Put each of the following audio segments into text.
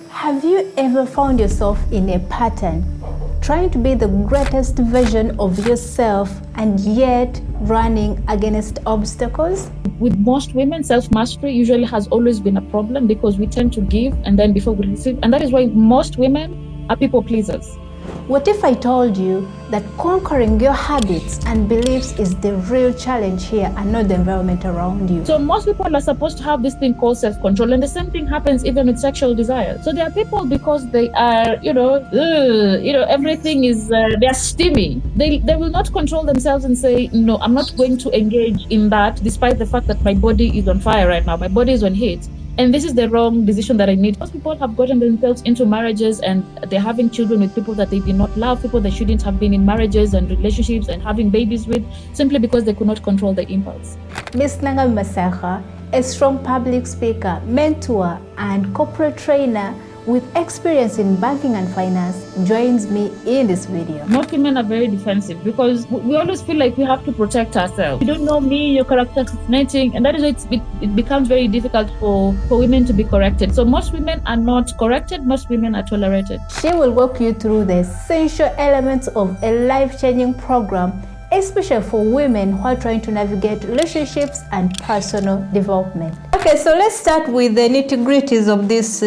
Have you ever found yourself in a pattern, trying to be the greatest version of yourself and yet running against obstacles? With most women, self-mastery usually has always been a problem because we tend to give and then before we receive. And that is why most women are people pleasers. What if I told you that conquering your habits and beliefs is the real challenge here and not the environment around you? So most people are supposed to have this thing called self-control, and the same thing happens even with sexual desire. So there are people, because they are, everything is, they're steamy. They will not control themselves and say, no, I'm not going to engage in that, despite the fact that my body is on fire right now, my body is on heat. And this is the wrong decision that I need. Most people have gotten themselves into marriages and they're having children with people that they did not love, people they shouldn't have been in marriages and relationships and having babies with, simply because they could not control the impulse. Miss Nangami Masakha, a strong public speaker, mentor, and corporate trainer with experience in banking and finance, joins me in this video. Most women are very defensive because we always feel like we have to protect ourselves. You don't know me, your character is fascinating, and that is why it becomes very difficult for women to be corrected. So most women are not corrected, most women are tolerated. She will walk you through the essential elements of a life-changing program, especially for women who are trying to navigate relationships and personal development. Okay, so let's start with the nitty-gritties of this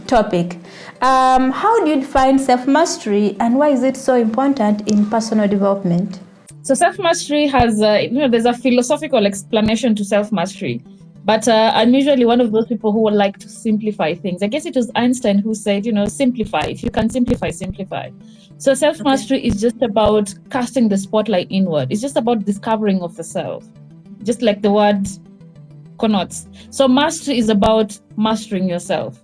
topic. How do you define self-mastery and why is it so important in personal development? So self-mastery has, there's a philosophical explanation to self-mastery. But I'm usually one of those people who would like to simplify things. I guess it was Einstein who said, simplify. If you can simplify, simplify. So self-mastery is just about casting the spotlight inward. It's just about discovering of the self, just like the word connotes. So mastery is about mastering yourself.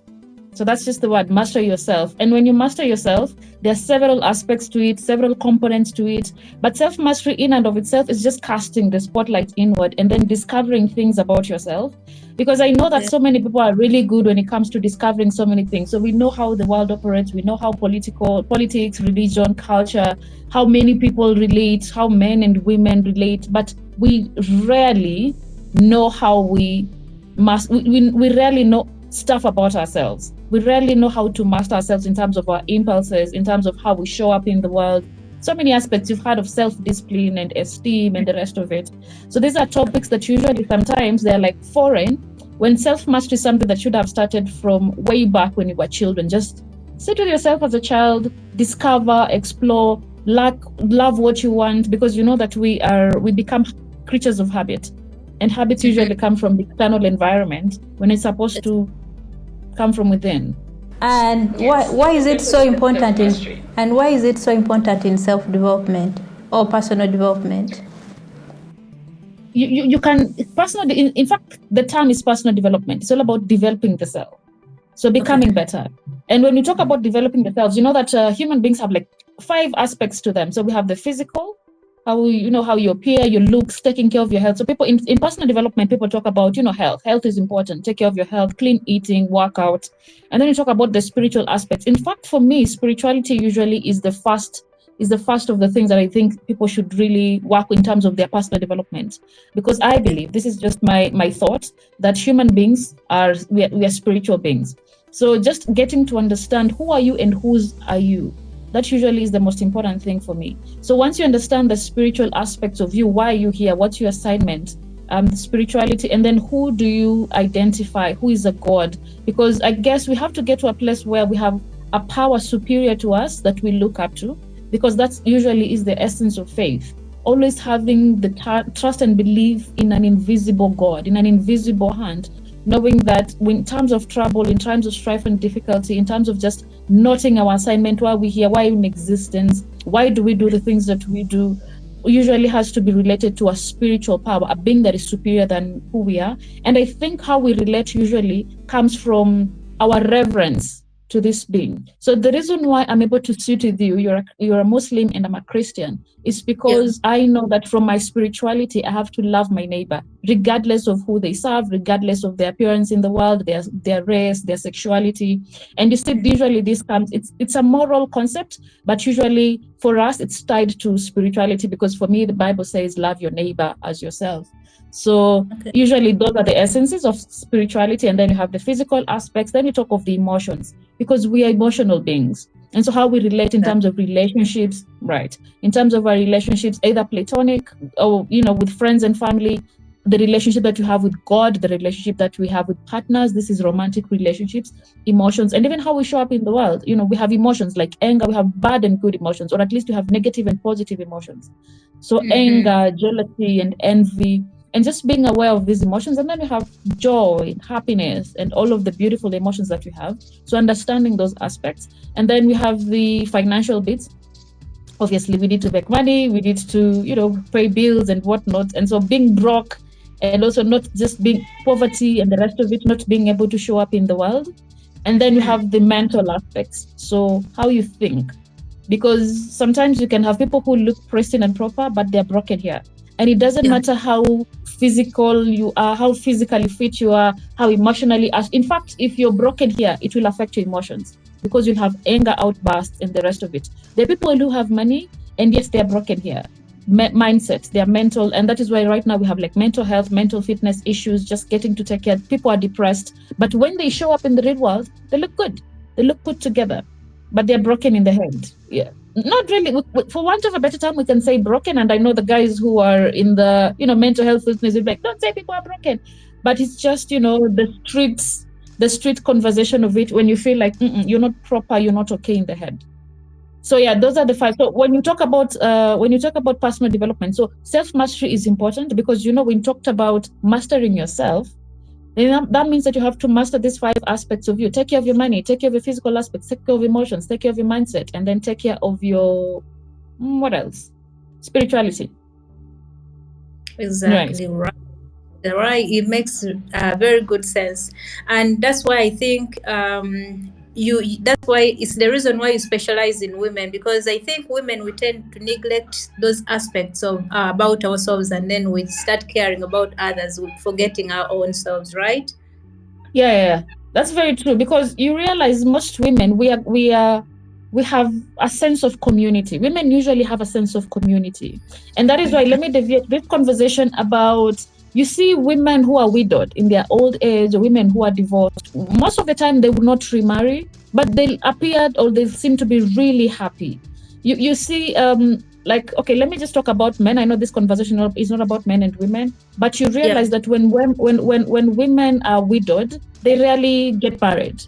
So that's just the word, master yourself. And when you master yourself, there are several aspects to it, several components to it. But self-mastery in and of itself is just casting the spotlight inward and then discovering things about yourself. Because I know that so many people are really good when it comes to discovering so many things. So we know how the world operates. We know how politics, religion, culture, how many people relate, how men and women relate. But we rarely know how we rarely know stuff about ourselves. We rarely know how to master ourselves in terms of our impulses, in terms of how we show up in the world. So many aspects. You've heard of self-discipline and esteem and the rest of it. So these are topics that usually sometimes they're like foreign, when self-mastery is something that should have started from way back when you were children. Just sit with yourself as a child, discover, explore, love what you want, because you know that we become creatures of habit. And habits usually come from the external environment when it's supposed to come from within. And why is it so important in self-development or personal development? You can personally, in fact, the term is personal development. It's all about developing the self, so becoming better. And when you talk about developing the self, you know that human beings have like 5 aspects to them. So we have the physical, how you appear, your looks, taking care of your health. So people in personal development, people talk about health. Health is important. Take care of your health, clean eating, workout, and then you talk about the spiritual aspects. In fact, for me, spirituality usually is the first of the things that I think people should really work in terms of their personal development, because I believe, this is just my thought, that human beings we are spiritual beings. So just getting to understand who are you and whose are you. That usually is the most important thing for me. So once you understand the spiritual aspects of you, why are you here? What's your assignment? Spirituality, and then who do you identify? Who is a God? Because I guess we have to get to a place where we have a power superior to us that we look up to, because that usually is the essence of faith. Always having the trust and belief in an invisible God, in an invisible hand, knowing that in terms of trouble, in terms of strife and difficulty, in terms of just noting our assignment, why we're here, why in existence, why do we do the things that we do, usually has to be related to a spiritual power, a being that is superior than who we are. And I think how we relate usually comes from our reverence to this being. So the reason why I'm able to sit with you, you're a Muslim and I'm a Christian, is because I know that from my spirituality, I have to love my neighbor, regardless of who they serve, regardless of their appearance in the world, their race, their sexuality. And you see, usually this comes, it's a moral concept, but usually for us, it's tied to spirituality, because for me, the Bible says, love your neighbor as yourself. So usually those are the essences of spirituality. And then you have the physical aspects. Then you talk of the emotions. because we are emotional beings. And so how we relate in terms of relationships, right? In terms of our relationships, either platonic or, with friends and family, the relationship that you have with God, the relationship that we have with partners, this is romantic relationships, emotions, and even how we show up in the world. We have emotions like anger, we have bad and good emotions, or at least we have negative and positive emotions. So anger, jealousy, and envy, and just being aware of these emotions. And then we have joy, happiness, and all of the beautiful emotions that we have. So understanding those aspects. And then we have the financial bits. Obviously, we need to make money, we need to, pay bills and whatnot. And so being broke, and also not just being poverty and the rest of it, not being able to show up in the world. And then we have the mental aspects. So how you think. Because sometimes you can have people who look pristine and proper, but they're broken here. And it doesn't matter how physical you are, how physically fit you are, how emotionally. In fact, if you're broken here, it will affect your emotions because you'll have anger outbursts and the rest of it. There are people who have money and yet they're broken here. Mindset, they're mental. And that is why right now we have like mental health, mental fitness issues, just getting to take care. People are depressed. But when they show up in the real world, they look good. They look put together. But they're broken in the head. Yeah, not really. For want of a better term, we can say broken. And I know the guys who are in the mental health business will be like, don't say people are broken. But it's just the street conversation of it when you feel like you're not proper, you're not okay in the head. So yeah, those are the 5. So when you talk about personal development, so self mastery is important because when you talked about mastering yourself. That means that you have to master these 5 aspects of you. Take care of your money, take care of your physical aspects, take care of emotions, take care of your mindset, and then take care of your, what else? Spirituality. Exactly right. It makes very good sense. And that's why I think that's why it's the reason why you specialize in women, because I think women, we tend to neglect those aspects of about ourselves, and then we start caring about others, forgetting our own selves, right? Yeah, that's very true, because you realize most women, we have a sense of community. Women usually have a sense of community, and that is why, let me deviate this conversation about, you see women who are widowed in their old age, or women who are divorced. Most of the time they will not remarry, but they appeared, or they seem to be really happy. You see, like, okay, let me just talk about men. I know this conversation is not about men and women, but you realize that when women are widowed, they rarely get married.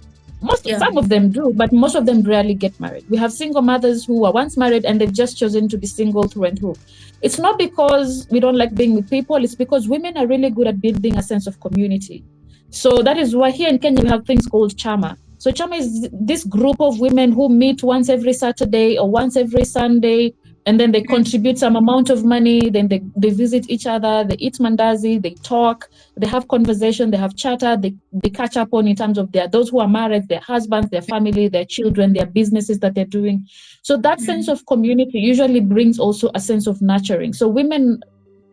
Some of them do, but most of them rarely get married. We have single mothers who were once married and they've just chosen to be single through and through. It's not because we don't like being with people, it's because women are really good at building a sense of community. So that is why here in Kenya we have things called chama. So chama is this group of women who meet once every Saturday or once every Sunday, and then they contribute some amount of money, then they visit each other, they eat mandazi, they talk, they have conversation, they have chatter, they catch up on in terms of those who are married, their husbands, their family, their children, their businesses that they're doing. So that sense of community usually brings also a sense of nurturing. So women,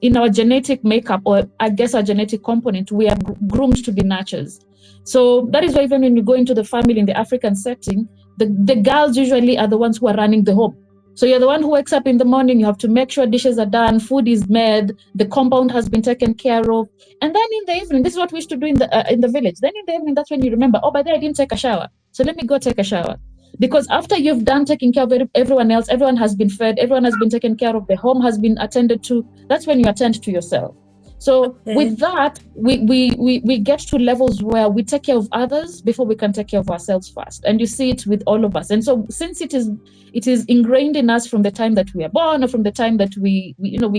in our genetic makeup, or I guess our genetic component, we are groomed to be nurturers. So that is why even when you go into the family in the African setting, the girls usually are the ones who are running the home. So you're the one who wakes up in the morning, you have to make sure dishes are done, food is made, the compound has been taken care of. And then in the evening, this is what we used to do in the village. Then in the evening, that's when you remember, oh, by the way, I didn't take a shower. So let me go take a shower. Because after you've done taking care of everyone else, everyone has been fed, everyone has been taken care of, the home has been attended to, that's when you attend to yourself. So with that, we get to levels where we take care of others before we can take care of ourselves first. And you see it with all of us. And so since it is ingrained in us from the time that we are born, or from the time that we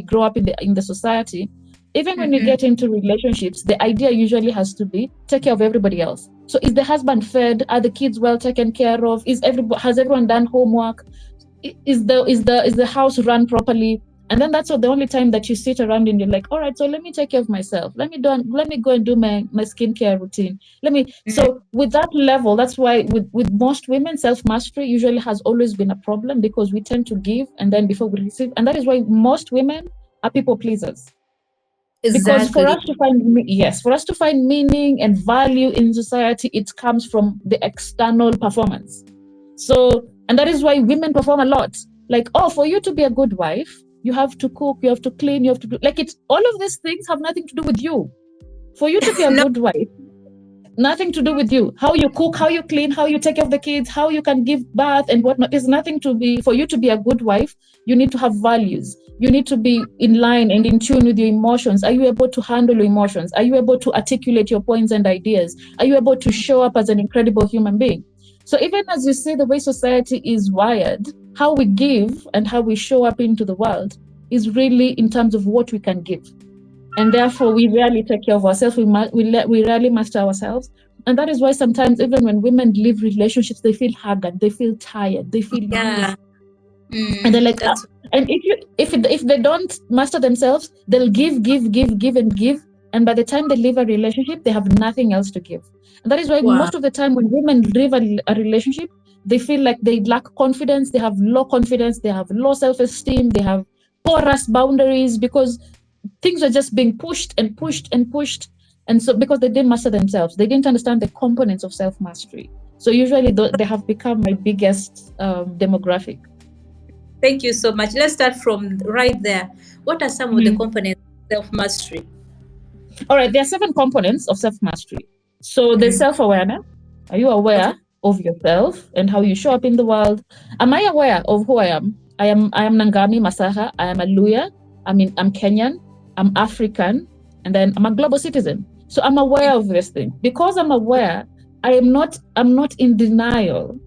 grow up in the society, even when you get into relationships, the idea usually has to be take care of everybody else. So is the husband fed? Are the kids well taken care of? Has everyone done homework? Is the house run properly? And then that's the only time that you sit around and you're like, all right, so let me take care of myself. Let me go and do my skincare routine. So with that level, that's why with most women, self-mastery usually has always been a problem, because we tend to give and then before we receive. And that is why most women are people pleasers. Because for us to find meaning and value in society, it comes from the external performance. So, and that is why women perform a lot. Like, oh, for you to be a good wife, you have to cook, you have to clean, you have to do, all of these things have nothing to do with you. For you to be a good wife, Nothing to do with you. How you cook, how you clean, how you take care of the kids, how you can give birth and whatnot. Is nothing to be, for you to be a good wife, you need to have values. You need to be in line and in tune with your emotions. Are you able to handle your emotions? Are you able to articulate your points and ideas? Are you able to show up as an incredible human being? So even as you see the way society is wired, how we give and how we show up into the world is really in terms of what we can give. And therefore, we rarely take care of ourselves. We rarely master ourselves. And that is why sometimes even when women leave relationships, they feel haggard, they feel tired, they feel used. And they're like, and if they don't master themselves, they'll give, and give. And by the time they leave a relationship, they have nothing else to give. And that is why most of the time when women leave a relationship, they feel like they lack confidence, they have low confidence, they have low self-esteem, they have porous boundaries, because things are just being pushed and pushed and pushed. And so because they didn't master themselves, they didn't understand the components of self-mastery. So usually they have become my biggest demographic. Thank you so much. Let's start from right there. What are some of the components of self-mastery? All right, there are 7 components of self-mastery. So there's self-awareness. Are you aware of yourself and how you show up in the world? Am I aware of who I am? I am Nangami Masakha. I am a Luya. I'm Kenyan. I'm African. And then I'm a global citizen. So I'm aware of this thing. Because I'm aware, I'm not in denial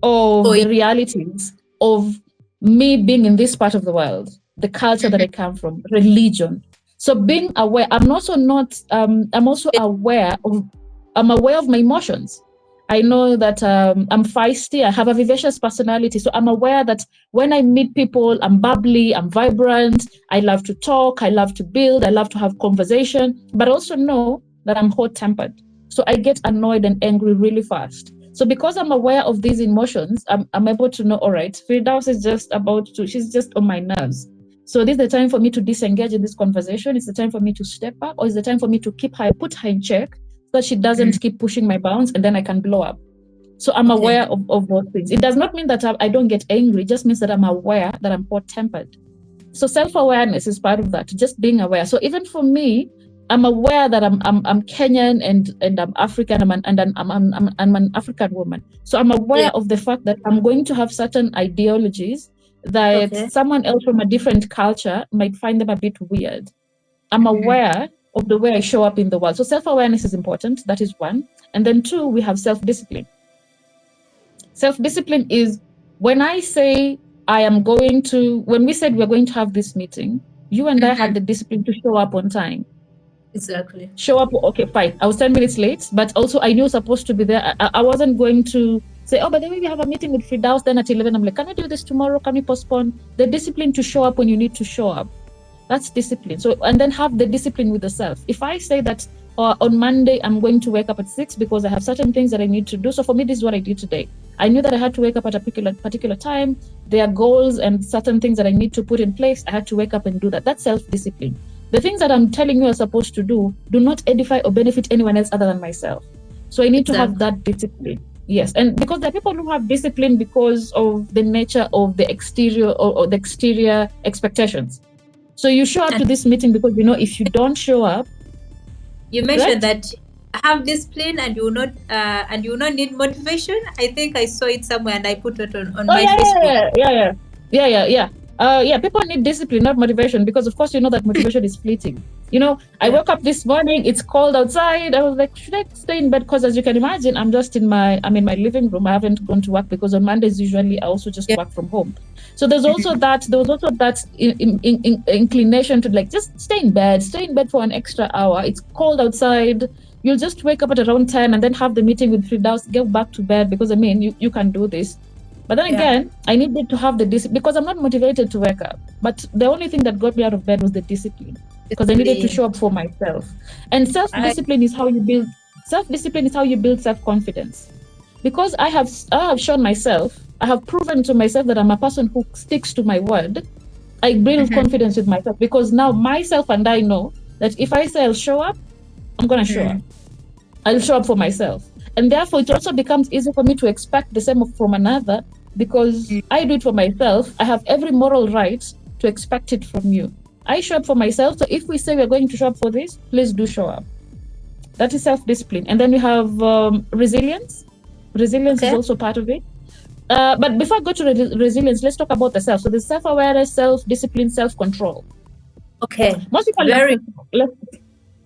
of the realities of me being in this part of the world, the culture that I come from, religion. So being aware, I'm also aware of my emotions. I know that I'm feisty, I have a vivacious personality. So I'm aware that when I meet people, I'm bubbly, I'm vibrant, I love to talk, I love to build, I love to have conversation, but also know that I'm hot-tempered. So I get annoyed and angry really fast. So because I'm aware of these emotions, I'm able to know, all right, Firdaus is she's just on my nerves. So this is the time for me to disengage in this conversation. It's the time for me to step back, or it's the time for me to put her in check, so that she doesn't keep pushing my bounds, and then I can blow up. So I'm aware of those things. It does not mean that I don't get angry. It just means that I'm aware that I'm hot-tempered. So self-awareness is part of that, just being aware. So even for me, I'm aware that I'm Kenyan and I'm African, I'm an African woman. So I'm aware of the fact that I'm going to have certain ideologies that someone else from a different culture might find them a bit weird. I'm aware of the way I show up in the world. So self-awareness is important. That is one. And then 2, we have self-discipline. Self-discipline is when I say when we said we're going to have this meeting, you and I had the discipline to show up on time. Exactly. Show up, okay, fine. I was 10 minutes late, but also I knew I was supposed to be there. I wasn't going to say, oh, by the way, we have a meeting with Firdaus, then at 11, I'm like, can we do this tomorrow? Can we postpone? The discipline to show up when you need to show up. That's discipline. So, and then have the discipline with the self. If I say that on Monday, I'm going to wake up at 6 because I have certain things that I need to do. So for me, this is what I did today. I knew that I had to wake up at a particular time. There are goals and certain things that I need to put in place. I had to wake up and do that. That's self-discipline. The things that I'm telling you are supposed to do not edify or benefit anyone else other than myself. So I need to have that discipline. Yes, and because there are people who have discipline because of the nature of the exterior or the exterior expectations. So you show up to this meeting because if you don't show up. You mentioned that have discipline and you will not need motivation. I think I saw it somewhere and I put it on my Facebook. Yeah, people need discipline, not motivation, because of course you know that motivation is fleeting. I woke up this morning, it's cold outside. I was like, should I stay in bed? Because as you can imagine, I'm in my living room. I haven't gone to work because on Mondays usually I also just work from home. So there was also that inclination to just stay in bed for an extra hour. It's cold outside. You'll just wake up at around 10 and then have the meeting with Firdaus, get back to bed because you can do this. But then again, I needed to have the discipline because I'm not motivated to wake up. But the only thing that got me out of bed was the discipline, because I needed to show up for myself. And self-discipline is how you build self-confidence. Because I have shown myself, I have proven to myself that I'm a person who sticks to my word. I build confidence with myself because now myself and I know that if I say I'll show up, I'm going to show up. I'll show up for myself. And therefore, it also becomes easy for me to expect the same from another because I do it for myself. I have every moral right to expect it from you. I show up for myself. So if we say we're going to show up for this, please do show up. That is self-discipline. And then we have resilience. Resilience is also part of it. But before I go to resilience, let's talk about the self. So there's self-awareness, self-discipline, self-control. Okay. Most people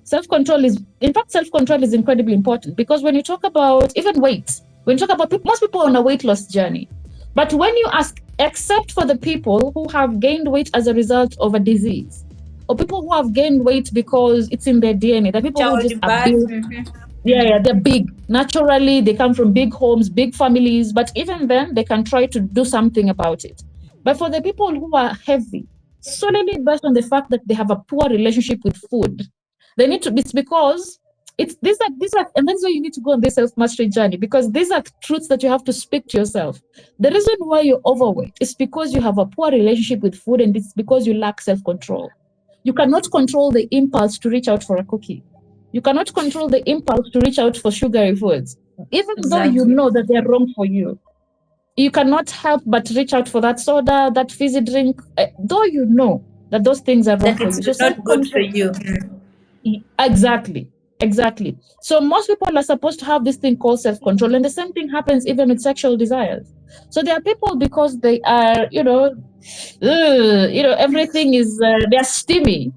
self-control is, in fact, self-control is incredibly important, because when you talk about even weight, when you talk about most people on a weight loss journey, but when you ask, except for the people who have gained weight as a result of a disease, or people who have gained weight because it's in their DNA, the people who just are big, they're big. Naturally, they come from big homes, big families, but even then, they can try to do something about it. But for the people who are heavy, solely based on the fact that they have a poor relationship with food, they need to, it's because these are, and that's why you need to go on this self-mastery journey, because these are truths that you have to speak to yourself. The reason why you're overweight is because you have a poor relationship with food, and it's because you lack self-control. You cannot control the impulse to reach out for a cookie. You cannot control the impulse to reach out for sugary foods, even though you know that they're wrong for you. You cannot help but reach out for that soda, that fizzy drink, though you know that those things are wrong for you. So not good for you. Exactly. So most people are supposed to have this thing called self-control, and the same thing happens even with sexual desires. So there are people, because they are, everything is, they're steamy.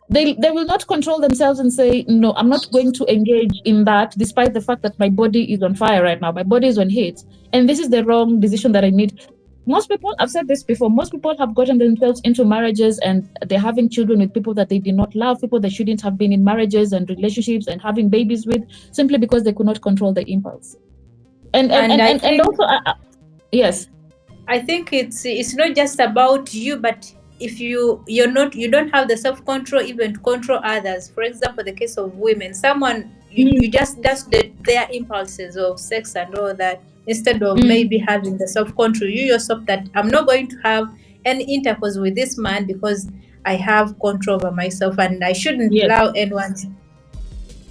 They will not control themselves and say, no, I'm not going to engage in that, despite the fact that my body is on fire right now. My body is on heat, and this is the wrong decision that I need. Most people, I've said this before, most people have gotten themselves into marriages and they're having children with people that they did not love, people that shouldn't have been in marriages and relationships and having babies with, simply because they could not control the impulse. And also, yes. I think it's not just about you, but if you don't have the self-control even to control others. For example, the case of women, someone you just does their impulses of sex and all that, instead of maybe having the self-control, you yourself, that I'm not going to have any intercourse with this man because I have control over myself and I shouldn't allow anyone to.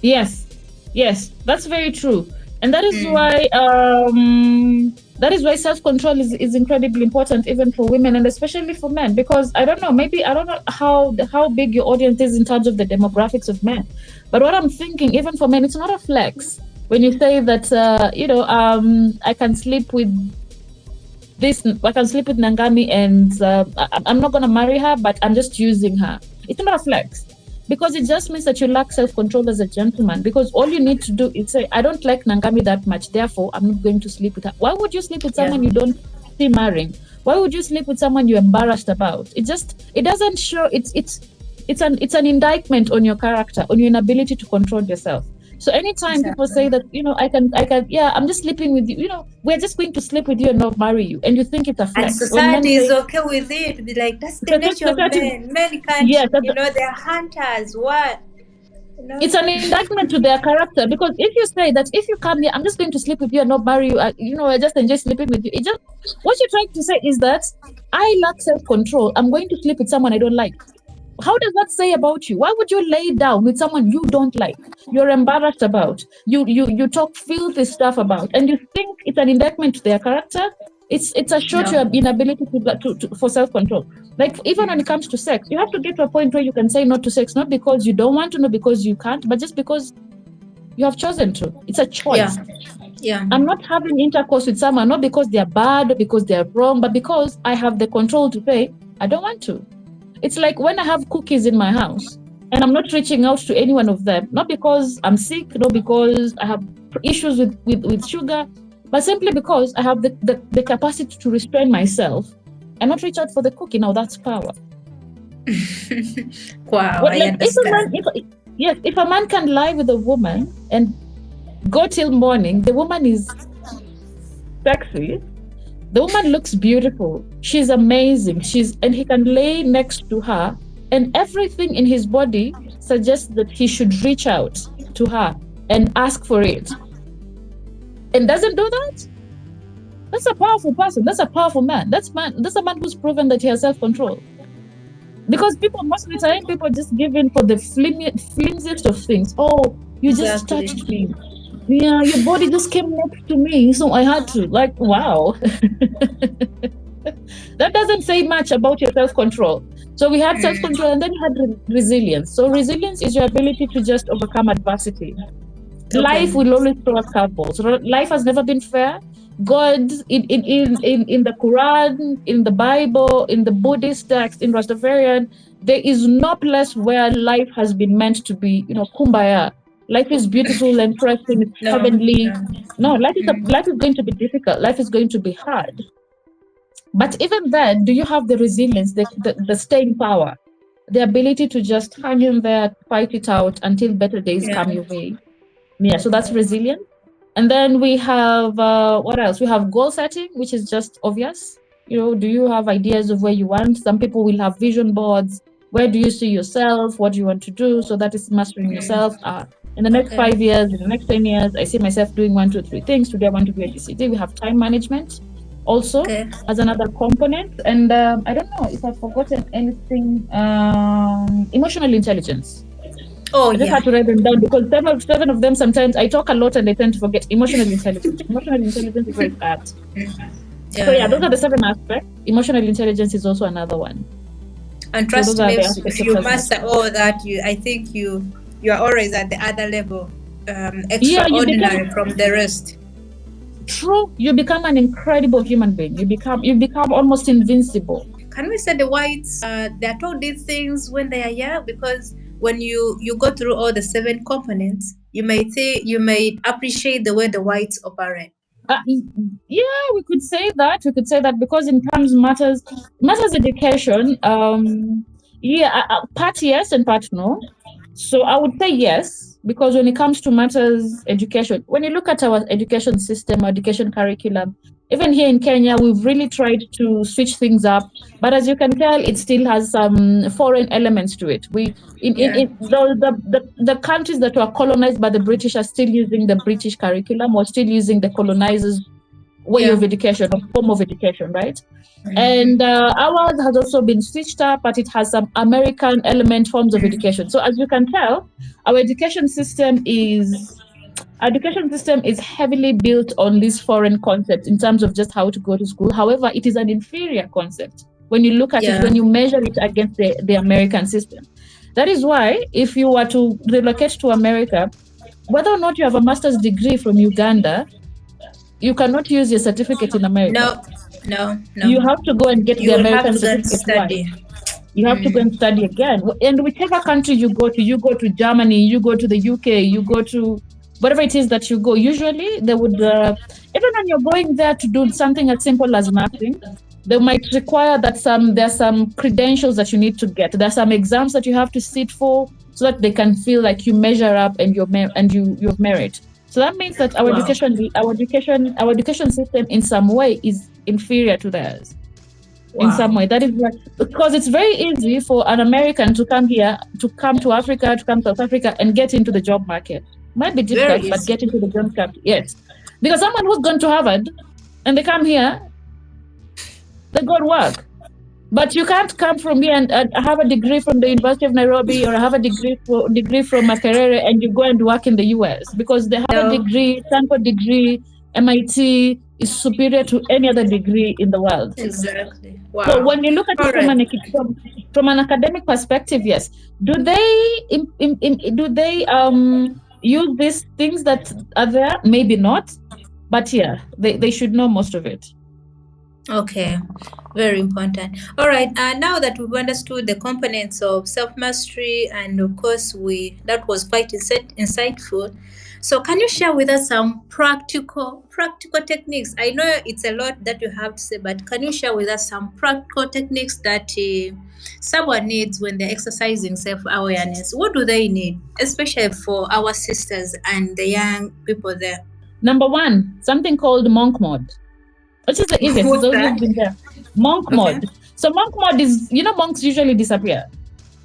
Yes, that's very true. And that is why self-control is incredibly important, even for women and especially for men, because I don't know how big your audience is in terms of the demographics of men, but what I'm thinking, even for men, it's not a flex when you say that I can sleep with Nangami and I'm not going to marry her, but I'm just using her. It's not a flex. Because it just means that you lack self-control as a gentleman. Because all you need to do is say, I don't like Nangami that much, therefore I'm not going to sleep with her. Why would you sleep with someone you don't see marrying? Why would you sleep with someone you're embarrassed about? It doesn't show. It's an indictment on your character, on your inability to control yourself. So anytime people say that, I'm just sleeping with you, we're just going to sleep with you and not marry you, and you think it's a flex. And society is okay with it. Be like, that's the nature of men. Men can't, they're hunters. What? It's an indictment to their character, because if you say that if you come here, I'm just going to sleep with you and not marry you, I just enjoy sleeping with you. What you're trying to say is that I lack self-control. I'm going to sleep with someone I don't like. How does that say about you? Why would you lay down with someone you don't like, you're embarrassed about, you talk filthy stuff about, and you think it's an indictment to their character? It's a show to your inability for self-control. Like, even when it comes to sex, you have to get to a point where you can say no to sex, not because you don't want to, not because you can't, but just because you have chosen to. It's a choice. Yeah. I'm not having intercourse with someone, not because they're bad or because they're wrong, but because I have the control to say, I don't want to. It's like when I have cookies in my house and I'm not reaching out to any one of them, not because I'm sick, not because I have issues with sugar, but simply because I have the capacity to restrain myself and not reach out for the cookie. Now that's power. Wow, I understand. If a man can lie with a woman and go till morning, the woman is sexy. The woman looks beautiful. She's amazing. And he can lay next to her, and everything in his body suggests that he should reach out to her and ask for it. And doesn't do that? That's a powerful person. That's a powerful man. That's a man who's proven that he has self-control. Because most of the time, people just give in for the flimsiest of things. Oh, you just touched me. Yeah, your body just came next to me, so I had to. Like, wow. That doesn't say much about your self-control. So we had self-control, and then you had resilience. So resilience is your ability to just overcome adversity. Life will always throw us curveballs. Life has never been fair. God, in the Quran, in the Bible, in the Buddhist text, in Rastafarian, there is no place where life has been meant to be, kumbaya. Life is beautiful and precious, it's No, heavenly. no. No, life is going to be difficult. Life is going to be hard. But even then, do you have the resilience, the staying power, the ability to just hang in there, fight it out until better days Yeah. come your way? Yeah, so that's resilience. And then we have what else? We have goal setting, which is just obvious. Do you have ideas of where you want? Some people will have vision boards. Where do you see yourself? What do you want to do? So that is mastering yourself. In the next Okay. 5 years, in the next 10 years, I see myself doing 1, 2, 3 things. Today I want to do ABCD. We have time management also Okay. as another component. And I don't know if I've forgotten anything. Emotional intelligence. Oh, I just yeah. had to write them down because seven of them, sometimes I talk a lot and I tend to forget. Emotional intelligence. Emotional intelligence is very bad. So yeah, those are the 7 aspects. Emotional intelligence is also another one. And So trust those are me, the if aspects of you personality. master all that, I think you are always at the other level, Yeah, you extraordinary become from the rest. true. You become an incredible human being. You become almost invincible. Can we say the whites they're told these things when they are young? Because when you go through all the 7 components, you may appreciate the way the whites operate. Uh, yeah, we could say that. We could say that because in terms matters education. Yeah, part yes and part no. So I would say yes, because when it comes to matters education, when you look at our education system, our education curriculum, even here in Kenya, we've really tried to switch things up. But as you can tell, it still has some foreign elements to it. In the countries that were colonized by the British are still using the British curriculum or still using the colonizers' way Yeah. of education or form of education, right? And ours has also been switched up, but it has some American element forms of education. So as you can tell, our education system is heavily built on this foreign concept in terms of just how to go to school. However, it is an inferior concept when you look at it, Yeah. when you measure it against the American system. That is why if you were to relocate to America, whether or not you have a master's degree from Uganda, you cannot use your certificate in America. No, no, no. You have to go and get the You will have American to go and certificate. Why? study. You have to go and study again. And whichever country you go to Germany, you go to the UK, you go to whatever it is that you go. Usually, they would, even when you're going there to do something as simple as mapping, they might require that there's some credentials that you need to get. There's some exams that you have to sit for so that they can feel like you measure up and you have merit. So that means that our education system in some way is inferior to theirs. In some way, that is right, because it's very easy for an American to come here, to come to Africa, to come to South Africa and get into the job market. Might be difficult, but get into the job market, yes. Because someone who's gone to Harvard and they come here, they got work. But you can't come from here and have a degree from the University of Nairobi or have a degree from Makerere and you go and work in the US because they have a degree, Stanford degree, MIT is superior to any other degree in the world. Exactly. Wow. So when you look at it from an academic perspective, yes. Do they use these things that are there? Maybe not, but yeah, they should know most of it. Okay, very important. All right, now that we've understood the components of self-mastery, and of course that was quite insightful. So can you share with us some practical techniques? I know it's a lot that you have to say, but can you share with us some practical techniques that someone needs when they're exercising self-awareness? What do they need, especially for our sisters and the young people there? Number 1, something called monk mode, which is the easiest. What's Those that? who've been there. Monk mode. So monk mode is, monks usually disappear.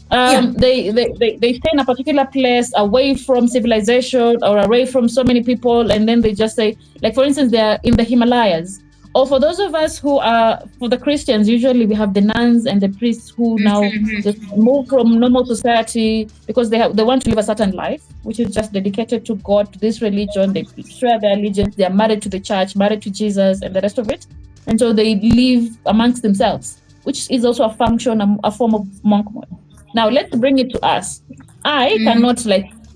They stay in a particular place away from civilization or away from so many people, and then they just say, like for instance, they're in the Himalayas. Or for those of us who are, for the Christians, usually we have the nuns and the priests who now just move from normal society because they want to live a certain life, which is just dedicated to God, to this religion. They swear their allegiance. They are married to the church, married to Jesus, and the rest of it. And so they live amongst themselves, which is also a function, a form of monk mode. Now let's bring it to us. I cannot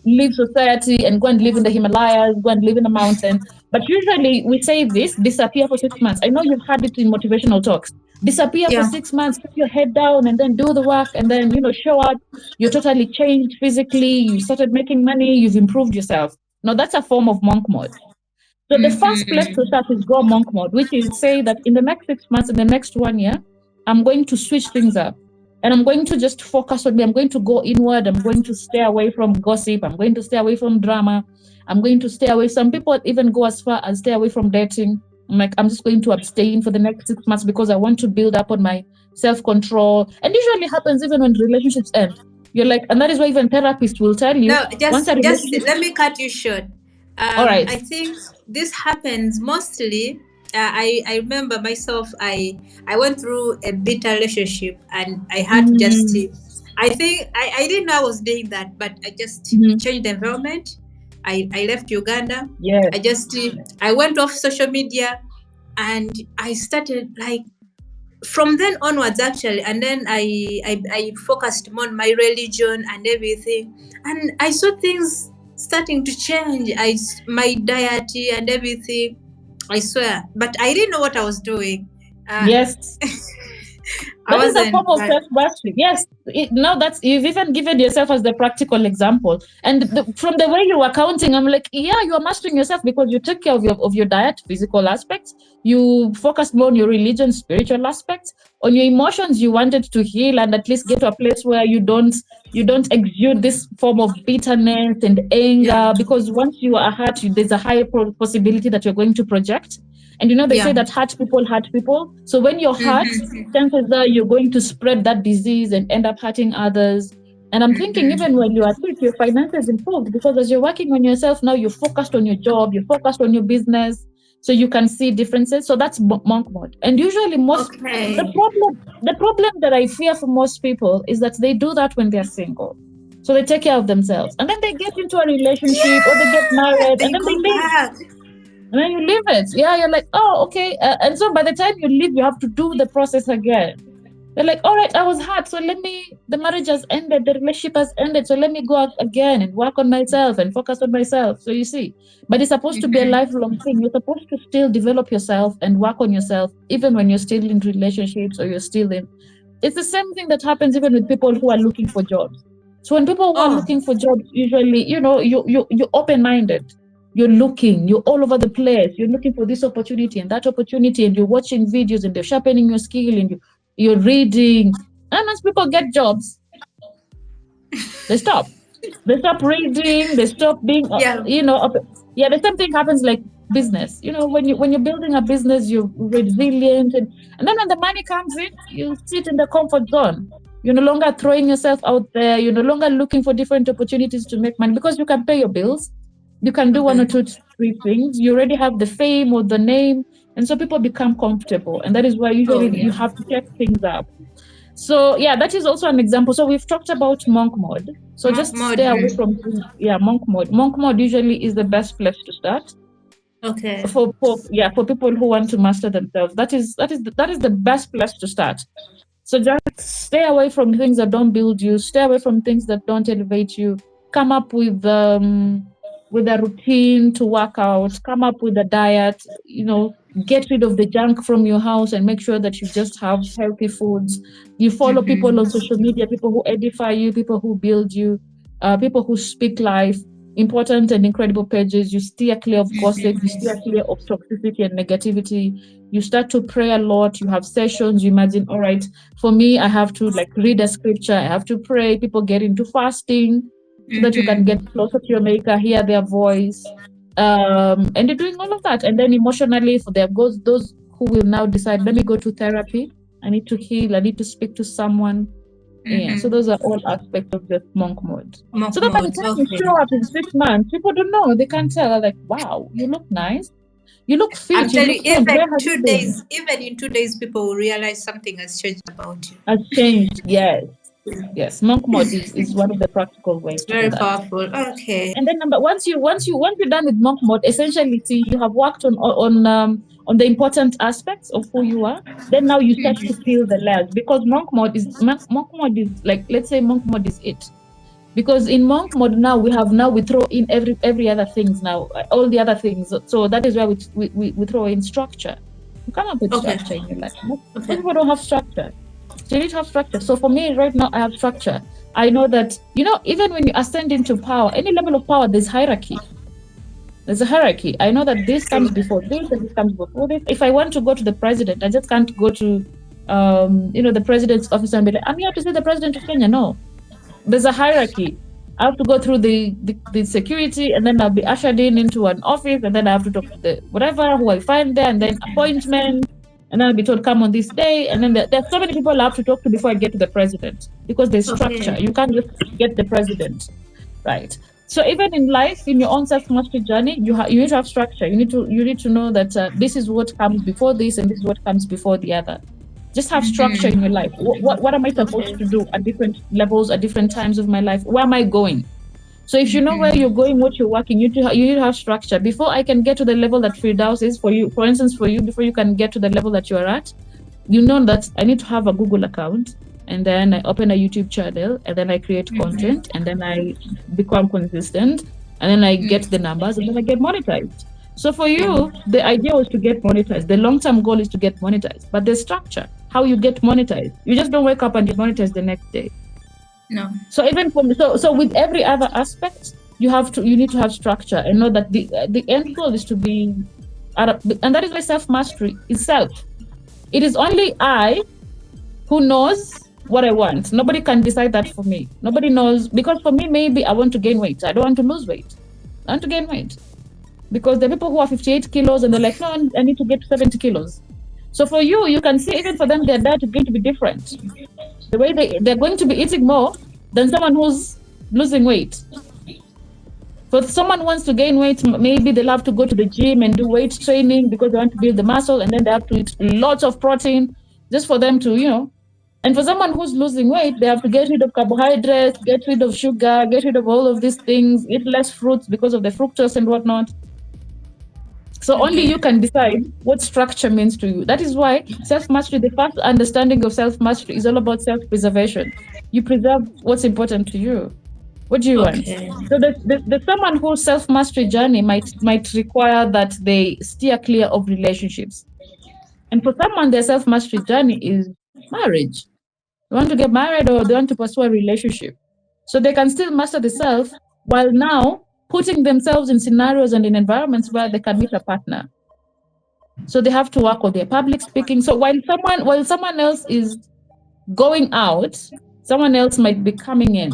leave society and go and live in the Himalayas, go and live in a mountain. But usually we say this, disappear for 6 months. I know you've had it in motivational talks. Disappear for Yeah. 6 months, put your head down and then do the work and then, show up. You're totally changed physically. You started making money. You've improved yourself. Now that's a form of monk mode. So the first place to start is go monk mode, which is say that in the next 6 months, in the next 1 year, I'm going to switch things up. And I'm going to just focus on me. I'm going to go inward. I'm going to stay away from gossip. I'm going to stay away from drama. I'm going to stay away. Some people even go as far as stay away from dating. I'm just going to abstain for the next 6 months because I want to build up on my self-control. And usually happens even when relationships end. You're like, and that is why even therapists will tell you. No, once a just relationship, let me cut you short. all right. I think this happens mostly. I remember myself. I went through a bitter relationship, and I had to just. I think I didn't know I was doing that, but I just changed the environment. I left Uganda. Yes. I went off social media, and I started like from then onwards actually, and then I focused more on my religion and everything, and I saw things starting to change. My diet and everything, I swear, but I didn't know what I was doing. Yes. That is a form of self-mastery. Yes. Now you've even given yourself as the practical example. And from the way you were counting, I'm like, yeah, you are mastering yourself because you took care of your diet, physical aspects. You focused more on your religion, spiritual aspects. On your emotions, you wanted to heal and at least get to a place where you don't exude this form of bitterness and anger, because once you are hurt, there's a high possibility that you're going to project. And they say that hurt people. So when you're hurt, chances are you're going to spread that disease and end up hurting others. And I'm thinking even when you are sick, your finances improved because as you're working on yourself now, you're focused on your job, you're focused on your business, so you can see differences. So that's monk mode. And usually the problem that I fear for most people is that they do that when they're single. So they take care of themselves and then they get into a relationship or they get married and then they leave. And then you leave it. Yeah, you're like, oh, okay. And so by the time you leave, you have to do the process again. They're like, all right, I was hurt. So the marriage has ended, the relationship has ended. So let me go out again and work on myself and focus on myself. So you see, but it's supposed to be a lifelong thing. You're supposed to still develop yourself and work on yourself, even when you're still in relationships or you're still in. It's the same thing that happens even with people who are looking for jobs. So when people who are looking for jobs, usually, you're open-minded. You're looking, you're all over the place. You're looking for this opportunity and that opportunity, and you're watching videos and they're sharpening your skill and you're reading. And as people get jobs, they stop. They stop reading. They stop being, the same thing happens like business. When you're building a business, you're resilient, and then when the money comes in, you sit in the comfort zone. You're no longer throwing yourself out there. You're no longer looking for different opportunities to make money because you can pay your bills. You can do one or two, three things. You already have the fame or the name. And so people become comfortable. And that is why usually you have to check things up. So yeah, that is also an example. So we've talked about monk mode. So just stay away from monk mode. Monk mode usually is the best place to start. Okay. For people who want to master themselves. That is the best place to start. So just stay away from things that don't build you, stay away from things that don't elevate you. Come up with a routine to work out, come up with a diet, get rid of the junk from your house and make sure that you just have healthy foods. You follow people on social media, people who edify you, people who build you, people who speak life, important and incredible pages. You steer clear of gossip, you steer clear of toxicity and negativity. You start to pray a lot, you have sessions, you imagine, all right, for me, I have to read a scripture, I have to pray. People get into fasting, so that you can get closer to your maker, hear their voice, and you're doing all of that. And then emotionally, for those who will now decide, let me go to therapy, I need to heal, I need to speak to someone. Yeah, so those are all aspects of the monk mode. So that by the time you show up in 6 months, people don't know, they can't tell. They're like, wow, you look nice, you look fit. I'm telling you, even in 2 days, people will realize something has changed about you. Has changed, yes. Yes, monk mode is one of the practical ways. It's very powerful. Okay. And then once you're done with monk mode, essentially, see, you have worked on the important aspects of who you are. Then now you start to peel the layers, because monk mode is like, let's say monk mode is it. Because in monk mode now we throw in every other things now, all the other things. So that is why we throw in structure. You come up with structure in your life. Most people don't have structure. So you need to have structure. So for me right now, I have structure. I know that, even when you ascend into power, any level of power, there's hierarchy. There's a hierarchy. I know that this comes before this and this comes before this. If I want to go to the president, I just can't go to the president's office and be like, I'm here to see the president of Kenya. No. There's a hierarchy. I have to go through the security, and then I'll be ushered into an office, and then I have to talk to the whatever who I find there, and then appointment, and then I'll be told come on this day, and then there's so many people I have to talk to before I get to the president, because there's structure. You can't just get the president, right? So even in life, in your own self-mastery journey, you need to have structure. You need to know that this is what comes before this, and this is what comes before the other. Just have structure in your life. What am I supposed to do at different levels, at different times of my life? Where am I going? So if you know where you're going, what you're working, you need to have structure. Before I can get to the level that Firdaus is for you, for instance, before you can get to the level that you are at, you know that I need to have a Google account, and then I open a YouTube channel, and then I create content, and then I become consistent, and then I get the numbers, and then I get monetized. So for you, the idea was to get monetized. The long-term goal is to get monetized, but the structure, how you get monetized. You just don't wake up and get monetized the next day. No. So even for me, so with every other aspect, you need to have structure and know that the end goal is to be, and that is why self-mastery is self. It is only I who knows what I want. Nobody can decide that for me. Nobody knows, because for me, maybe I want to gain weight. I don't want to lose weight. I want to gain weight. Because the people who are 58 kilos and they're like, no, I need to get to 70 kilos. So for you, you can see even for them, their diet is going to be different. The way they're going to be eating more than someone who's losing weight. So if someone wants to gain weight, maybe they'll have to go to the gym and do weight training because they want to build the muscle, and then they have to eat lots of protein just for them to, And for someone who's losing weight, they have to get rid of carbohydrates, get rid of sugar, get rid of all of these things, eat less fruits because of the fructose and whatnot. So only you can decide what structure means to you. That is why self-mastery, the first understanding of self-mastery is all about self-preservation. You preserve what's important to you. What do you want? So the someone whose self-mastery journey might require that they steer clear of relationships. And for someone, their self-mastery journey is marriage. They want to get married or they want to pursue a relationship. So they can still master the self while now putting themselves in scenarios and in environments where they can meet a partner. So they have to work on their public speaking. So while someone else is going out, someone else might be coming in.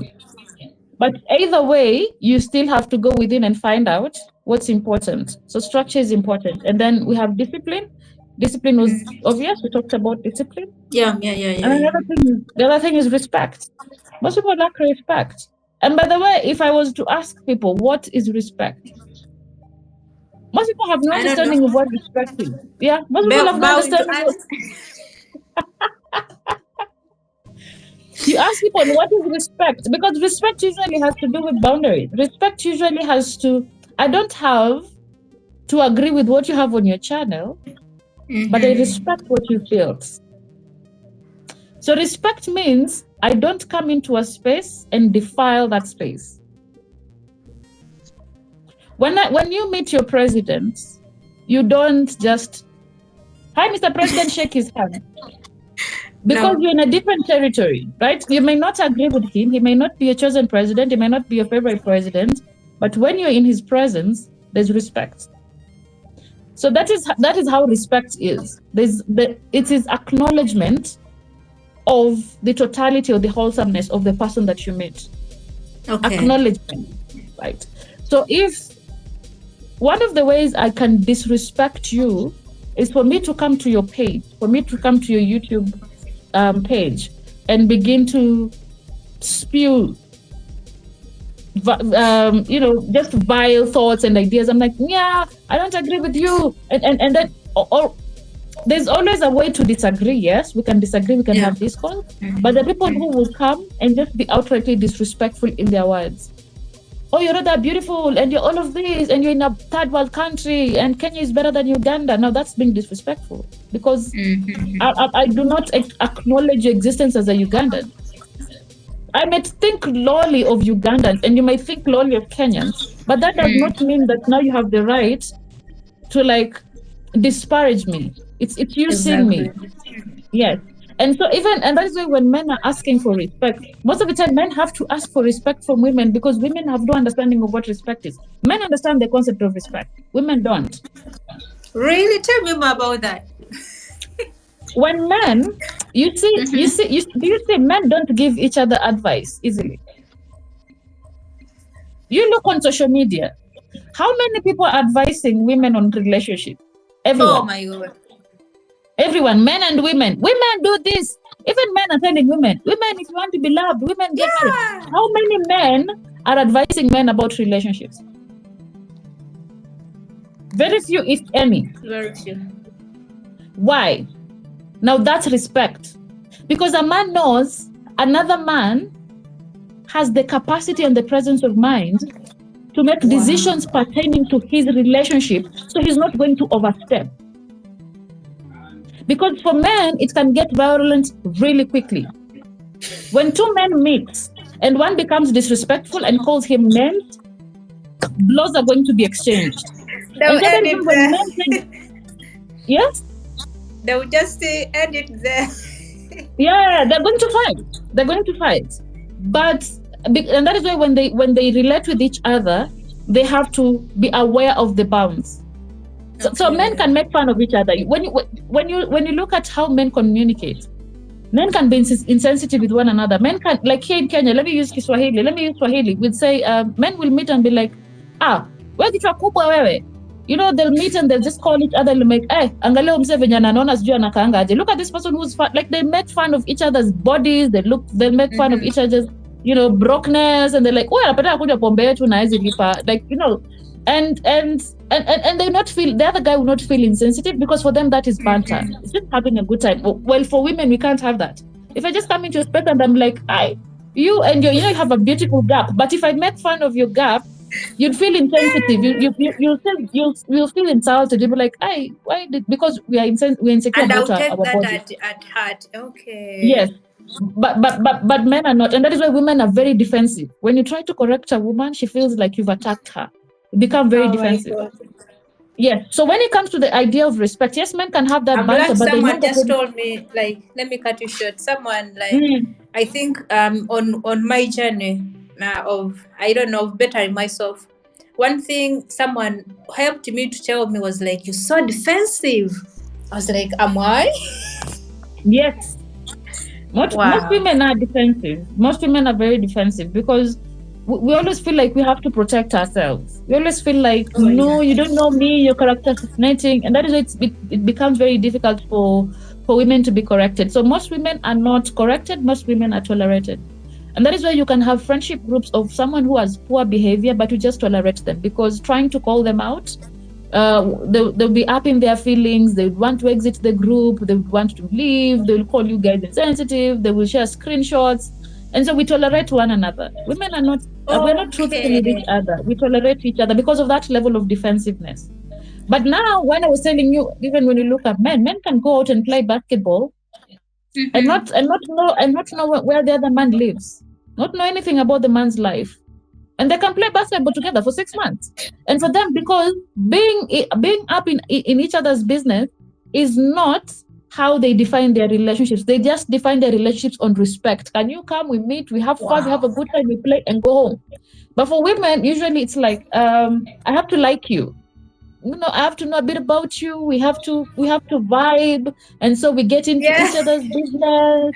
But either way, you still have to go within and find out what's important. So structure is important. And then we have discipline. Discipline was obvious. We talked about discipline. Yeah. And the other thing is respect. Most people lack respect. And by the way, if I was to ask people, what is respect? Most people have no understanding of what respect is. Yeah, most people have no understanding. You ask people, what is respect? Because respect usually has to do with boundaries. Respect usually has to, I don't have to agree with what you have on your channel, but I respect what you feel. So respect means I don't come into a space and defile that space. When you meet your president, you don't just, hi, Mr. President, shake his hand. Because you're in a different territory, right? You may not agree with him. He may not be a chosen president. He may not be your favorite president. But when you're in his presence, there's respect. So that is how respect is. It is acknowledgement of the totality or the wholesomeness of the person that you meet. Acknowledgement, right? So if one of the ways I can disrespect you is for me to come to your page, for me to come to your YouTube page and begin to spew, just vile thoughts and ideas. I'm like, yeah, I don't agree with you. And then there's always a way to disagree. Yes, we can disagree, we can have discourse, but the people who will come and just be outrightly disrespectful in their words. Oh, you're not that beautiful, and you're all of this, and you're in a third world country, and Kenya is better than Uganda. Now that's being disrespectful because I do not acknowledge your existence as a Ugandan. I might think lowly of Ugandans and you might think lowly of Kenyans, but that does not mean that now you have the right to like disparage me. It's you seeing me. Yes. And so and that is why when men are asking for respect, most of the time men have to ask for respect from women because women have no understanding of what respect is. Men understand the concept of respect. Women don't. Really? Tell me more about that. When men, do you see men don't give each other advice easily? You look on social media. How many people are advising women on relationship? Everyone. Oh my God. Everyone, men and women. Women do this. Even men are telling women, if you want to be loved, women get married. How many men are advising men about relationships? Very few, if any. Very few. Why? Now that's respect. Because a man knows another man has the capacity and the presence of mind to make decisions pertaining to his relationship, so he's not going to overstep. Because for men, it can get violent really quickly. When two men meet and one becomes disrespectful and calls him names, blows are going to be exchanged. They'll end it there. Yes? They'll just end it there. Yeah, they're going to fight. But and that is why when they relate with each other, they have to be aware of the bounds. So men can make fun of each other. When you look at how men communicate, men can be insensitive with one another. Men can, like here in Kenya, let me use Swahili. We'd say men will meet and be like, wewe kichwa kubwa wewe. You know, they'll meet and they'll just call each other and like, angalia mse venye anaona sijui anakaanga aje. Look at this person who's fat. Like they make fun of each other's bodies. They'll make fun of each other's, brokenness, and they're like, oh, anapenda kunywa pombe yetu na hizi lipa. Like, and they not feel, the other guy will not feel insensitive because for them that is banter. It's just having a good time. Well, for women, we can't have that. If I just come into a space and I'm like, you and you have a beautiful gap, but if I make fun of your gap, you'd feel insensitive. You'll feel insulted. You'll be like, why did, because we're insecure and about I'll our take body. that at heart. Okay. Yes. But men are not, and that is why women are very defensive. When you try to correct a woman, she feels like you've attacked her. You become very defensive. Yes. So when it comes to the idea of respect, yes, men can have that banter, but someone just told me, like, let me cut you short. Someone, like, I think on my journey of, I don't know, bettering myself, one thing someone helped me to tell me was like, you're so defensive. I was like, am I? Yes. Most women are defensive. Most women are very defensive because we always feel like we have to protect ourselves. We always feel like, you don't know me, your character is fascinating. And that is why it becomes very difficult for women to be corrected. So most women are not corrected, most women are tolerated. And that is why you can have friendship groups of someone who has poor behavior, but you just tolerate them because trying to call them out, they'll be up in their feelings, they would want to exit the group, they would want to leave, they'll call you guys insensitive, they will share screenshots. And so we tolerate one another. Women are not, we're not truthful with each other. We tolerate each other because of that level of defensiveness. But now, when I was telling you, even when you look at men can go out and play basketball and not know where the other man lives, not know anything about the man's life. And they can play basketball together for 6 months. And for them, because being up in each other's business is not how they define their relationships. They just define their relationships on respect. Can you come? We meet, we have fun, we have a good time, we play and go home. But for women, usually it's like, I have to like you. I have to know a bit about you. We have to vibe. And so we get into each other's business.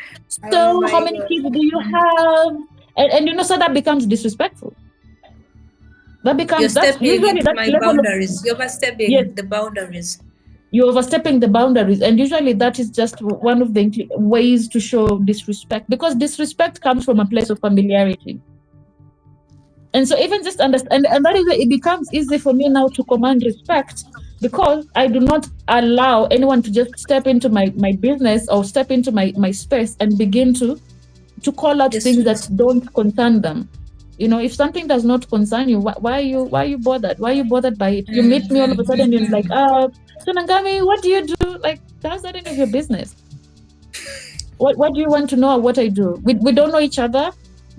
So how many kids do you have? And so that becomes disrespectful. That becomes You're overstepping the boundaries. You're overstepping the boundaries, and usually that is just one of the ways to show disrespect, because disrespect comes from a place of familiarity. And so even just understand, and that is why it becomes easy for me now to command respect, because I do not allow anyone to just step into my business or step into my space and begin to call out things that don't concern them. If something does not concern you, why are you bothered? Why are you bothered by it? You meet me all of a sudden, you're like, so Nangami, what do you do? Like, that's not any of your business. What do you want to know what I do? We don't know each other.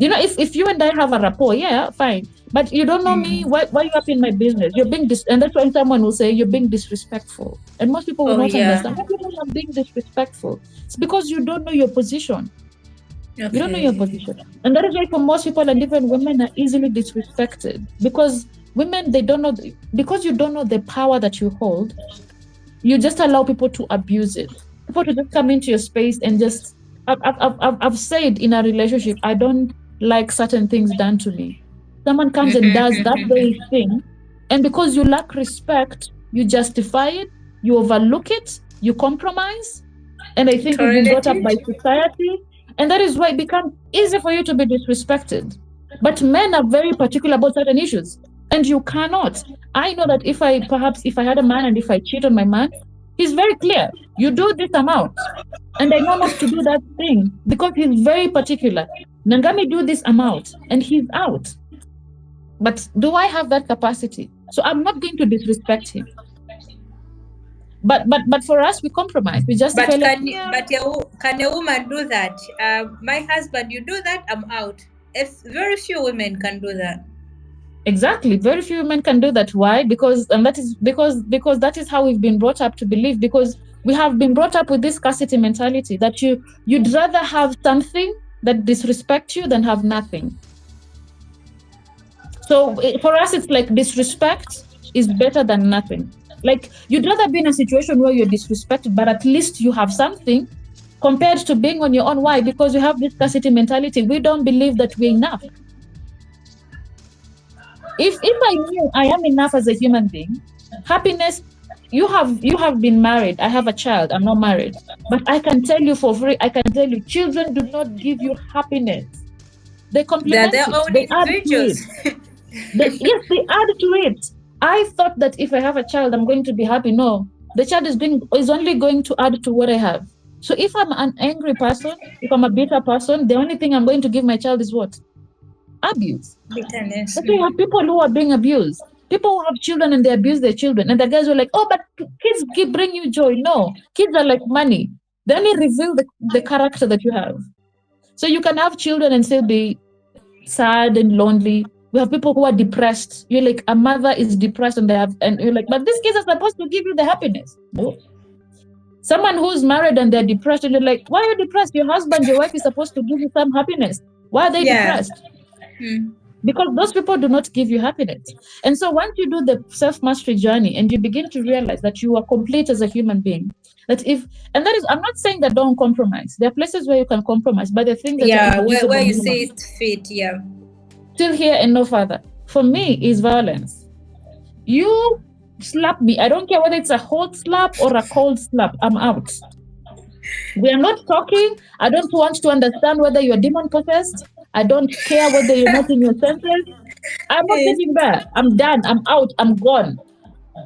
You know, if you and I have a rapport, yeah, fine. But you don't know me. Why are you up in my business? You're being and that's when someone will say you're being disrespectful. And most people will Oh, not yeah. understand. Why people are being disrespectful? It's because you don't know your position. You don't know your Okay. position. And that is why for most people and even women are easily disrespected. Because women, they don't know, because you don't know the power that you hold, you just allow people to abuse it. People to just come into your space and just, I've said in a relationship, I don't like certain things done to me. Someone comes and does that very thing. And because you lack respect, you justify it, you overlook it, you compromise. And I think we've been brought Tolerate up by it. society. And that is why it becomes easy for you to be disrespected. But men are very particular about certain issues. And you cannot. I know that if I had a man and if I cheat on my man, he's very clear. You do this amount. And I know not to do that thing because he's very particular. Nangami do this amount and he's out. But do I have that capacity? So I'm not going to disrespect him. But for us, we compromise. We justify. But Yeah. can a woman do that? My husband, you do that, I'm out. If very few women can do that. Exactly. Very few women can do that. Why? Because that is because that is how we've been brought up to believe. Because we have been brought up with this scarcity mentality that you'd rather have something that disrespects you than have nothing. So for us, it's like disrespect is better than nothing. Like you'd rather be in a situation where you're disrespected, but at least you have something compared to being on your own. Why? Because we have this scarcity mentality. We don't believe that we're enough. If I knew I am enough as a human being, happiness, you have been married. I have a child. I'm not married. But I can tell you for free, I can tell you, children do not give you happiness. They They're complement their it. own They add to it. individuals. Yes, they add to it. I thought that if I have a child, I'm going to be happy. No, the child is only going to add to what I have. So if I'm an angry person, if I'm a bitter person, the only thing I'm going to give my child is what? Abuse. Bitterness. That's why you have people who are being abused. People who have children and they abuse their children. And the guys were like, oh, but kids bring you joy. No, kids are like money. They only reveal the character that you have. So you can have children and still be sad and lonely. We have people who are depressed. You're like, a mother is depressed and you're like, but these kids are supposed to give you the happiness. No. Someone who's married and they're depressed, and you're like, why are you depressed? Your husband, your wife is supposed to give you some happiness. Why are they depressed? Because those people do not give you happiness. And so once you do the self-mastery journey and you begin to realize that you are complete as a human being, and that is, I'm not saying that don't compromise. There are places where you can compromise, but the things that are irreducible Where you minimum, see it fit, till here and no further. For me, is violence. You slap me. I don't care whether it's a hot slap or a cold slap. I'm out. We are not talking. I don't want to understand whether you're demon possessed. I don't care whether you're not in your senses. I'm not sitting there. I'm done. I'm out. I'm gone.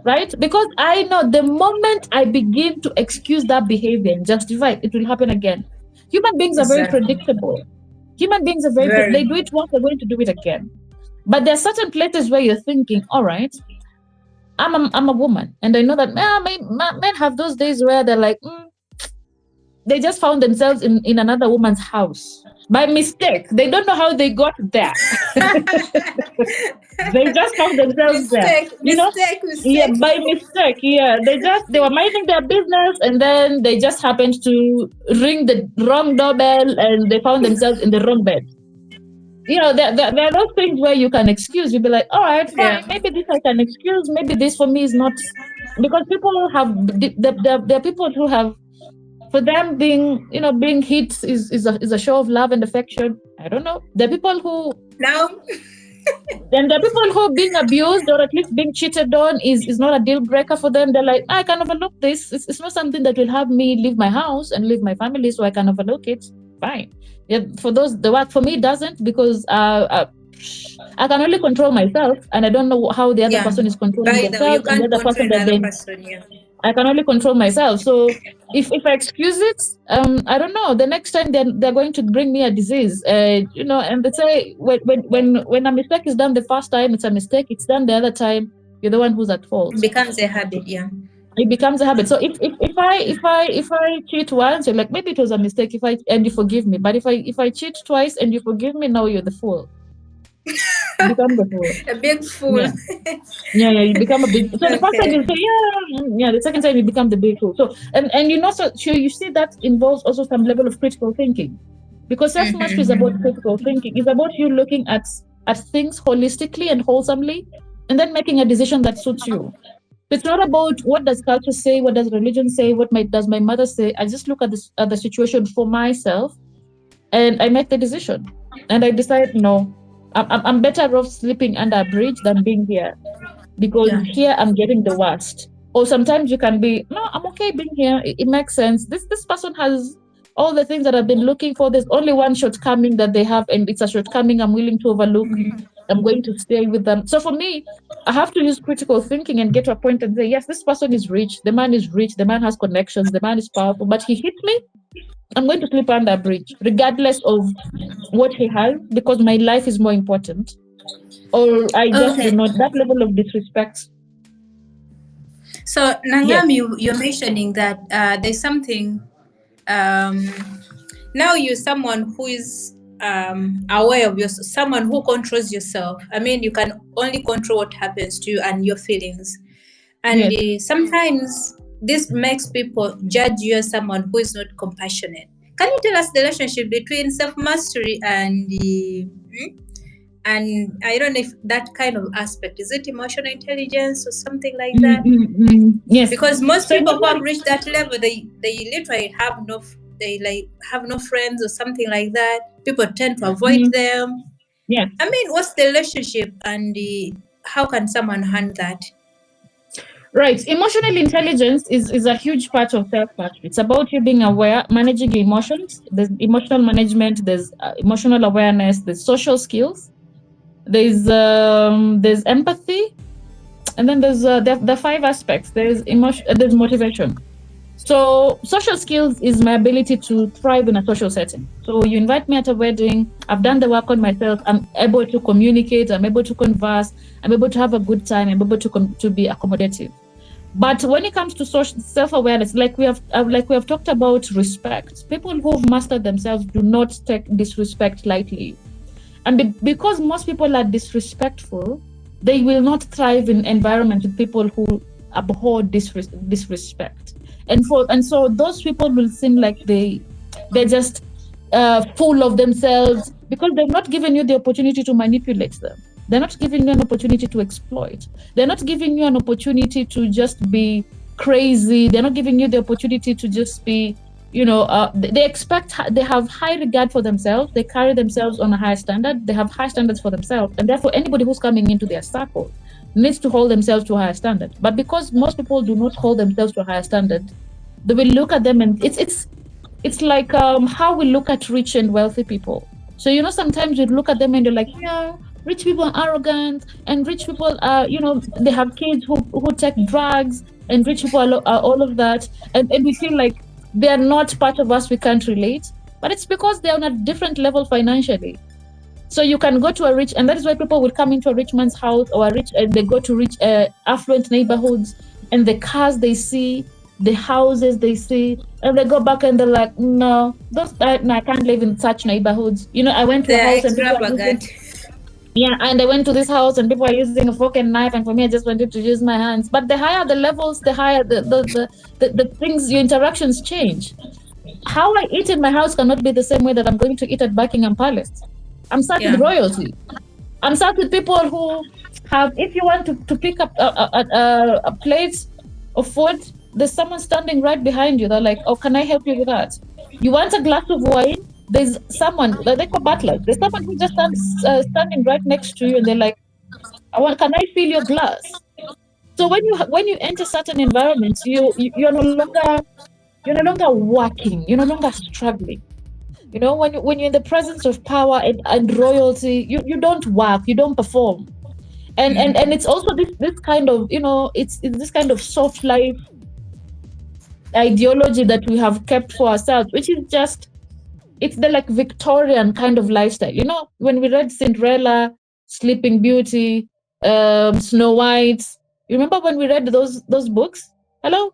Right? Because I know the moment I begin to excuse that behavior and justify it, it will happen again. Human beings are very predictable. Human beings are they do it once, they're going to do it again. But there are certain places where you're thinking, all right, I'm a woman. And I know that men have those days where they're like, they just found themselves in another woman's house by mistake. They don't know how they got there. They just found themselves there. Mistake. Yeah, by mistake. Yeah, they were minding their business, and then they just happened to ring the wrong doorbell, and they found themselves in the wrong bed. There are those things where you can excuse. You'll be like, all right, fine, maybe this I can excuse. Maybe this for me is not, because people have there are people who have. For them, being hit is a show of love and affection. I don't know. There are people who then there are people who being abused or at least being cheated on is not a deal breaker for them. They're like, I can overlook this. It's not something that will have me leave my house and leave my family, so I can overlook it. Fine. Yeah, for those, the work for me doesn't, because I can only control myself, and I don't know how the other person is controlling themselves, and the other person that I can only control myself. So if I excuse it, I don't know. The next time they're going to bring me a disease, and they say when a mistake is done the first time, it's a mistake. It's done the other time, you're the one who's at fault. It becomes a habit, It becomes a habit. So if I cheat once, you're like, maybe it was a mistake. And you forgive me. But if I cheat twice and you forgive me, now you're the fool. You become the fool. A big fool. Yeah. Yeah, you become a big. So the first time Okay. you say yeah. The second time you become the big fool. So and you know, so you see that involves also some level of critical thinking, because self mastery is about critical thinking. It's about you looking at things holistically and wholesomely, and then making a decision that suits you. It's not about what does culture say, what does religion say, does my mother say. I just look at the situation for myself, and I make the decision, and I decide no, I'm better off sleeping under a bridge than being here, because Yeah. here I'm getting the worst. Or sometimes you can be, no, I'm okay being here. It makes sense. This person has all the things that I've been looking for. There's only one shortcoming that they have, and it's a shortcoming I'm willing to overlook. I'm going to stay with them. So for me, I have to use critical thinking and get to a point and say, yes, this person is rich. The man is rich. The man has connections. The man is powerful, but he hit me. I'm going to sleep under a bridge, regardless of what he has, because my life is more important. Or I just do Okay. not, that level of disrespect. So Yes, Nangami, you're mentioning that there's something. Um, now you're someone who is aware of yourself, someone who controls yourself. I mean, you can only control what happens to you and your feelings. And yes. sometimes this makes people judge you as someone who is not compassionate. Can you tell us the relationship between self mastery and and I don't know if that kind of aspect is it emotional intelligence or something like that? Yes. Because most So people who emotional, have reached that level, they literally have they like have no friends or something like that. People tend to avoid them. yes. I mean, what's the relationship and how can someone handle that? Right. Emotional intelligence is a huge part of self-mastery. It's about you being aware, managing your emotions. There's emotional management, there's emotional awareness, there's social skills, there's empathy, and then there's the five aspects. There's emotion, there's motivation. So social skills is my ability to thrive in a social setting. So you invite me at a wedding, I've done the work on myself, I'm able to communicate, I'm able to converse, I'm able to have a good time, I'm able to be accommodative. But when it comes to social self-awareness, like we have talked about respect, people who've mastered themselves do not take disrespect lightly. And because most people are disrespectful, they will not thrive in environments with people who abhor disrespect. And so those people will seem like they're just full of themselves, because they've not given you the opportunity to manipulate them. They're not giving you an opportunity to exploit. They're not giving you an opportunity to just be crazy. They're not giving you the opportunity to just be, they have high regard for themselves. They carry themselves on a high standard. They have high standards for themselves. And therefore, anybody who's coming into their circle needs to hold themselves to a higher standard. But because most people do not hold themselves to a higher standard, they will look at them, and it's like how we look at rich and wealthy people. So sometimes we look at them and you're like, yeah, rich people are arrogant, and rich people are, they have kids who take drugs, and rich people are all of that, and we feel like they are not part of us, we can't relate. But it's because they're on a different level financially. So you can go to a rich, and that is why people will come into a rich man's house, or a rich, and they go to rich, affluent neighborhoods, and the cars they see, the houses they see, and they go back and they're like, no, no, I can't live in such neighborhoods. I went to a They are house and people are using, extravagant. yeah, and I went to this house and people are using a fork and knife, and for me, I just wanted to use my hands. But the higher the levels, the higher the things, your interactions change. How I eat in my house cannot be the same way that I'm going to eat at Buckingham Palace. I'm sat with Yeah. royalty. I'm sat with people who have, if you want to pick up a plate of food, there's someone standing right behind you. They're like, oh, can I help you with that? You want a glass of wine? There's someone, they call butlers. There's someone who just standing right next to you, and they're like, can I fill your glass? So when you enter certain environments, you're no longer working. You're no longer struggling. When you're in the presence of power and royalty, you don't work, you don't perform. And it's also this kind of, it's this kind of soft life ideology that we have kept for ourselves, which is just, it's the like Victorian kind of lifestyle. When we read Cinderella, Sleeping Beauty, Snow White, you remember when we read those books? Hello?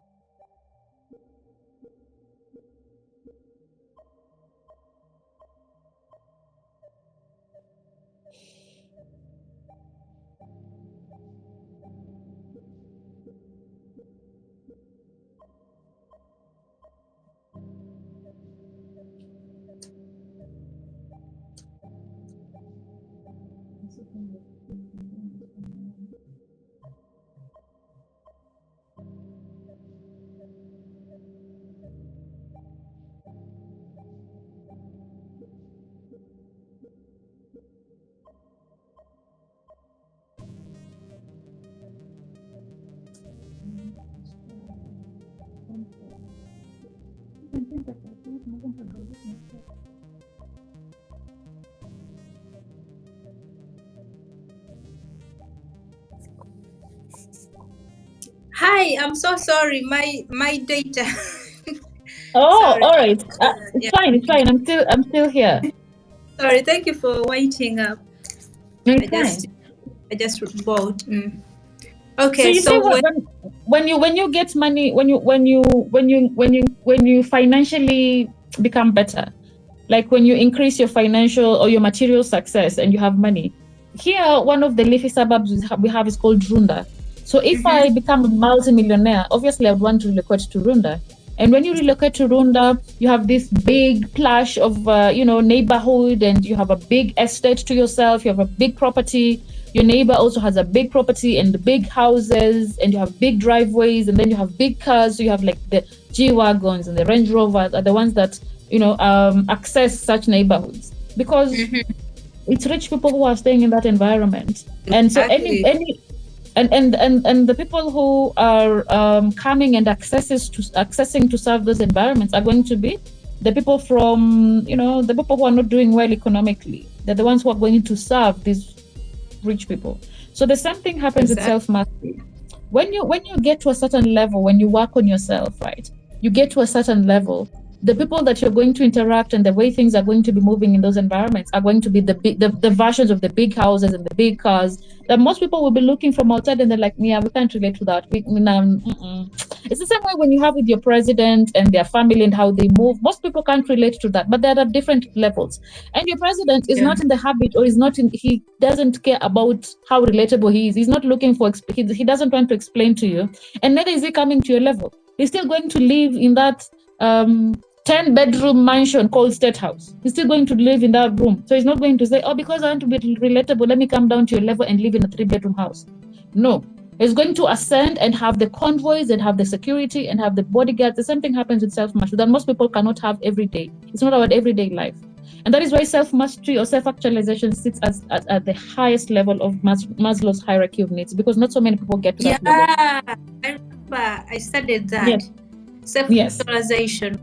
Hi, I'm so sorry. My data. Oh, Sorry. all right. It's Yeah. fine. It's fine. I'm still here. Sorry. Thank you for waiting up. It's I fine. just bought. So Okay. you see So what when you get money, when you financially become better, like when you increase your financial or your material success and you have money. Here, one of the leafy suburbs we have is called Runda. So if I become a multi-millionaire, obviously I would want to relocate to Runda. And when you relocate to Runda, you have this big plush of neighborhood, and you have a big estate to yourself. You have a big property. Your neighbor also has a big property and the big houses, and you have big driveways, and then you have big cars. So you have like the G-Wagons and the Range Rovers are the ones that access such neighborhoods, because it's rich people who are staying in that environment. And so exactly. any and the people who are coming and accessing to serve those environments are going to be the people from the people who are not doing well economically. They're the ones who are going to serve these rich people. So the same thing happens with Exactly. self-mastery. When you get to a certain level, when you work on yourself, right, you get to a certain level, the people that you're going to interact and the way things are going to be moving in those environments are going to be the versions of the big houses and the big cars that most people will be looking from outside, and they're like, yeah, we can't relate to that. It's the same way when you have with your president and their family and how they move. Most people can't relate to that, but they're at different levels. And your president is Yeah. not in the habit, or is not in, he doesn't care about how relatable he is. He's not looking for, he doesn't want to explain to you. And neither is he coming to your level. He's still going to live in that 10-bedroom mansion called State House. He's still going to live in that room. So he's not going to say, oh, because I want to be relatable, let me come down to your level and live in a 3-bedroom house. No. He's going to ascend and have the convoys and have the security and have the bodyguards. The same thing happens with self-mastery that most people cannot have every day. It's not our everyday life. And that is why self-mastery or self-actualization sits at the highest level of Maslow's hierarchy of needs, because not so many people get to that level. Yeah. I remember I studied that. Yes. Self-actualization.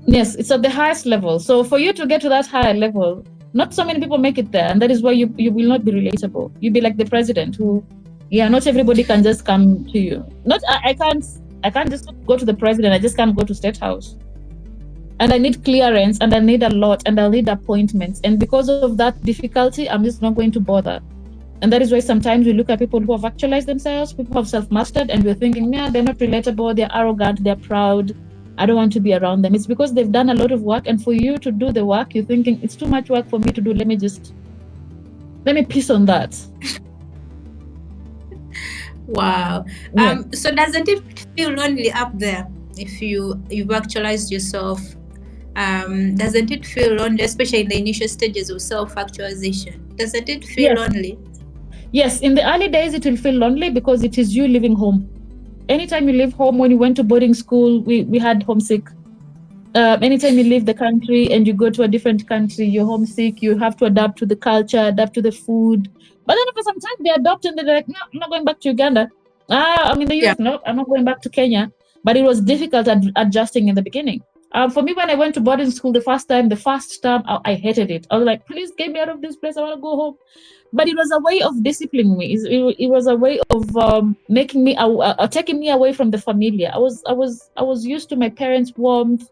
Yes, it's at the highest level. So for you to get to that higher level, not so many people make it there, and that is why you will not be relatable. You'll be like the president who, not everybody can just come to you. Not I can't just go to the president. I just can't go to State House. And I need clearance, and I need a lot, and I'll need appointments. And because of that difficulty, I'm just not going to bother. And that is why sometimes we look at people who have actualized themselves, people who have self-mastered, and we're thinking, yeah, they're not relatable, they're arrogant, they're proud. I don't want to be around them. It's because they've done a lot of work, and for you to do the work, you're thinking, it's too much work for me to do. Let me piss on that. Wow. Yeah. So doesn't it feel lonely up there if you've actualized yourself? Doesn't it feel lonely, especially in the initial stages of self-actualization? Doesn't it feel lonely? Yes, in the early days, it will feel lonely because it is you leaving home. Anytime you leave home, when you went to boarding school, we had homesick. Anytime you leave the country and you go to a different country, you're homesick, you have to adapt to the culture, adapt to the food. But then for some time, they adopt and they're like, no, I'm not going back to Uganda. I'm in the US, no, I'm not going back to Kenya. But it was difficult adjusting in the beginning. For me, when I went to boarding school the first time, I hated it. I was like, please get me out of this place. I want to go home. But it was a way of disciplining me. It was a way of making me, taking me away from the familiar. I was used to my parents' warmth,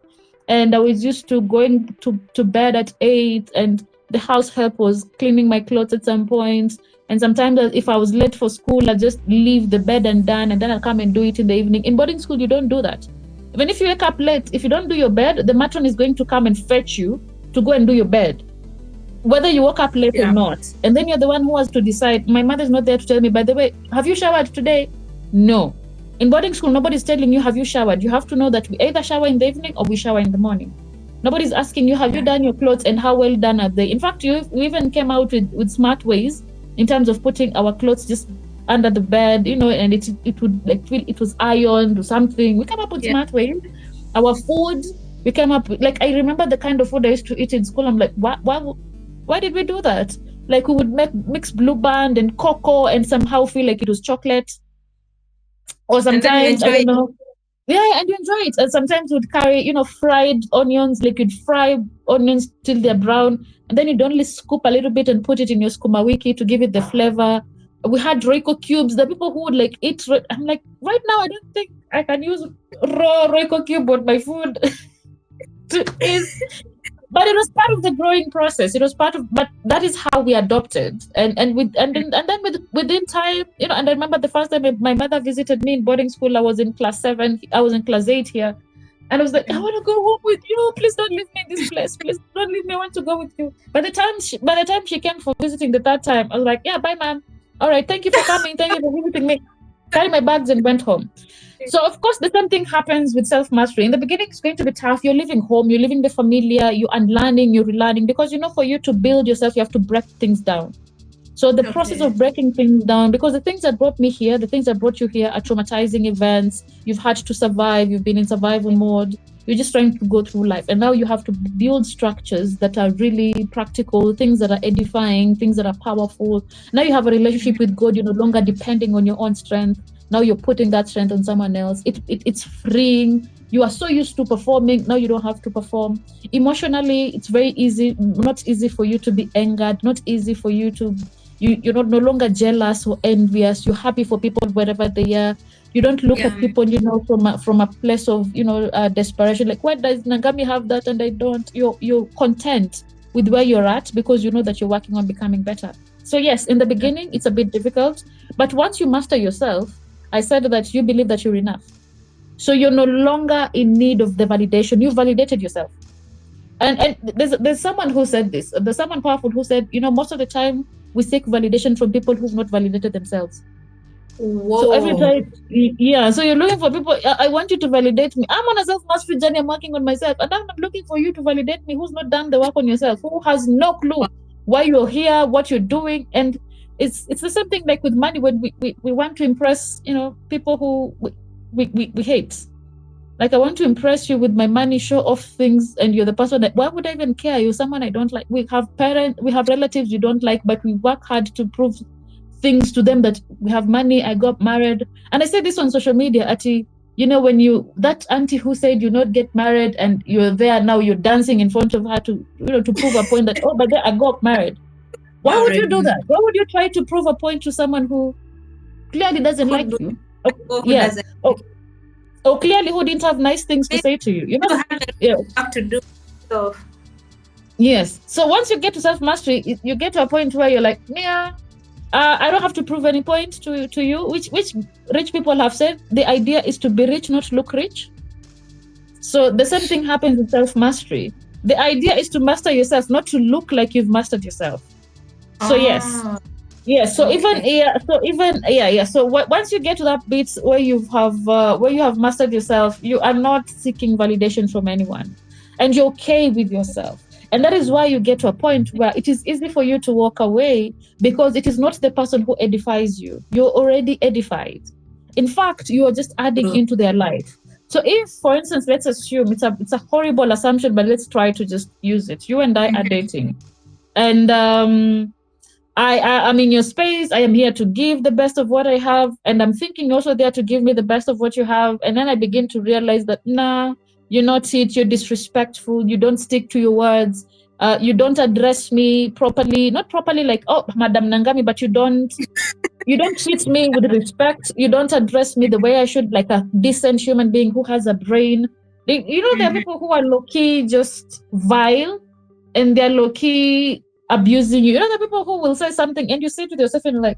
and I was used to going to bed at 8, and the house help was cleaning my clothes at some point, And sometimes if I was late for school, I just leave the bed and done, and then I'll come and do it in the evening. In boarding school, you don't do that. Even if you wake up late, if you don't do your bed, the matron is going to come and fetch you to go and do your bed, whether you woke up late or not. And then you're the one who has to decide. My mother's not there to tell me, by the way, have you showered today? No. In boarding school, nobody's telling you, have you showered? You have to know that we either shower in the evening or we shower in the morning. Nobody's asking you, have you done your clothes and how well done are they? In fact, we even came out with smart ways in terms of putting our clothes just under the bed, and it would like feel it was ironed or something. We came up with smart ways. Our food, we came up with, like, I remember the kind of food I used to eat in school. I'm like, why did we do that? Like, we would mix Blue Band and cocoa and somehow feel like it was chocolate. Or sometimes, I don't know. Yeah, and you enjoy it. And sometimes we'd carry, fried onions, like you'd fry onions till they're brown. And then you'd only scoop a little bit and put it in your skuma wiki to give it the flavor. We had Royco cubes. The people who would like eat, I'm like, right now, I don't think I can use raw Royco cube on my food to eat. But it was part of the growing process. It was part of, but that is how we adopted. And then within time, and I remember the first time my mother visited me in boarding school, I was in class 7, I was in class 8 here. And I was like, I want to go home with you. Please don't leave me in this place. Please don't leave me. I want to go with you. By the time she came for visiting the third time, I was like, yeah, bye, ma'am. All right, thank you for coming. Thank you for visiting me. Carried my bags and went home. So, of course, the same thing happens with self-mastery. In the beginning, it's going to be tough. You're leaving home, you're leaving the familiar, you're unlearning, you're relearning. Because, for you to build yourself, you have to break things down. So the process of breaking things down, because the things that brought me here, the things that brought you here are traumatizing events. You've had to survive. You've been in survival mode. You're just trying to go through life. And now you have to build structures that are really practical, things that are edifying, things that are powerful. Now you have a relationship with God. You're no longer depending on your own strength. Now you're putting that strength on someone else. It's freeing. You are so used to performing. Now you don't have to perform. Emotionally, it's very easy. Not easy for you to be angered. Not easy for you to... You're no longer jealous or envious. You're happy for people wherever they are. You don't look at people, from a place of, desperation. Like, why does Nangami have that and I don't? You're content with where you're at because you know that you're working on becoming better. So yes, in the beginning, it's a bit difficult. But once you master yourself, I said that you believe that you're enough. So you're no longer in need of the validation. You've validated yourself. And there's someone who said this. There's someone powerful who said, most of the time, we seek validation from people who've not validated themselves. Whoa. So every time, so you're looking for people, I want you to validate me. I'm on a self-mastery journey, I'm working on myself. And I'm not looking for you to validate me who's not done the work on yourself, who has no clue why you're here, what you're doing. And it's the same thing like with money when we want to impress, people who we hate. Like, I want to impress you with my money, show off things, and you're the person that, why would I even care? You're someone I don't like. We have relatives you don't like, but we work hard to prove things to them that we have money, I got married. And I say this on social media, Ati, when that auntie who said you not get married and you're there now, you're dancing in front of her to prove a point that, oh, but then I got married. Why would you do that? Why would you try to prove a point to someone who clearly doesn't like you? Or clearly who didn't have nice things to say to you. Have to do stuff. Yes. So once you get to self-mastery, you get to a point where you're like, I don't have to prove any point to you, which rich people have said. The idea is to be rich, not look rich. So the same thing happens in self-mastery. The idea is to master yourself, not to look like you've mastered yourself. So yes. So So once you get to that bit where you have mastered yourself, you are not seeking validation from anyone, and you're okay with yourself. And that is why you get to a point where it is easy for you to walk away, because it is not the person who edifies you. You're already edified. In fact, you are just adding into their life. So if, for instance, let's assume it's a horrible assumption, but let's try to just use it. You and I are dating, and I'm in your space. I am here to give the best of what I have, and I'm thinking also there to give me the best of what you have. And then I begin to realize that you're not it. You're disrespectful. You don't stick to your words. You don't address me properly. Not properly, like, oh, Madam Nangami, but you don't treat me with respect. You don't address me the way I should, like a decent human being who has a brain. There are people who are low-key just vile, and they're low-key abusing you. You know, the people who will say something and you sit with yourself and like,